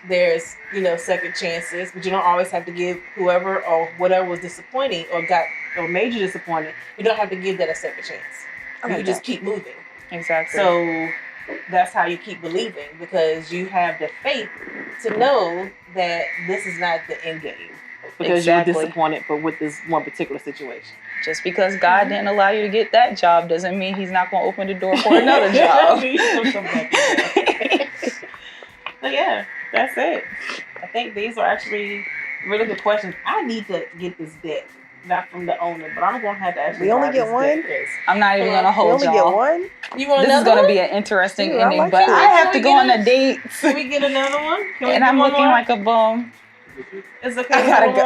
There's, you know, second chances, but you don't always have to give whoever or whatever was disappointing or got or made you disappointed, you don't have to give that a second chance. You just keep moving. Exactly. So that's how you keep believing, because you have the faith to know that this is not the end game. Because you're disappointed with this one particular situation. Just because God didn't allow you to get that job doesn't mean He's not going to open the door for another job. So yeah, that's it. I think these are actually really good questions. I need to get this deck, not from the owner, but I'm gonna have to actually. We only get one. I'm not even gonna hold y'all. We only get one. You want this another is gonna one? be an interesting ending, like but this. I have to go on a date. Can we get another one? Can we and get I'm one looking more? like a bum. It's okay. I gotta go.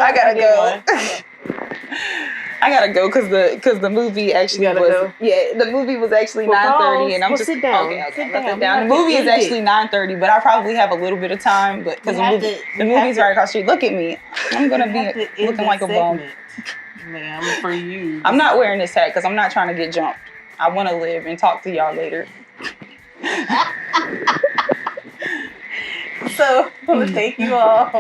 I gotta go because the movie actually was the movie was actually 9:30 and I'm just sit down. Okay, Sit down. down. The movie is actually 9:30, but I probably have a little bit of time, but because the movie's right across the street. Look at me, I'm gonna be looking like a bum. Ma'am, for you. I'm not wearing this hat because I'm not trying to get jumped. I want to live and talk to y'all later. So, thank you all.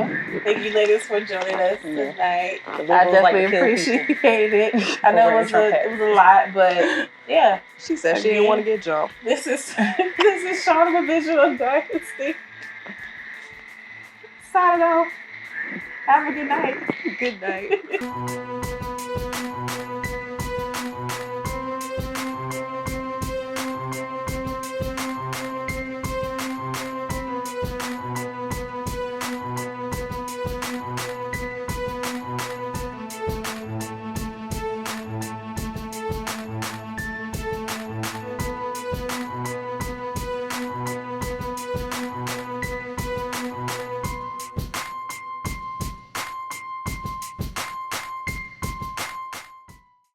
Thank you, ladies, for joining us tonight. I definitely appreciate it. I know it was a lot, but yeah. She said she didn't want to get jumped. This is Shauna with Visual Dynasty. Signing off. Have a good night. Good night.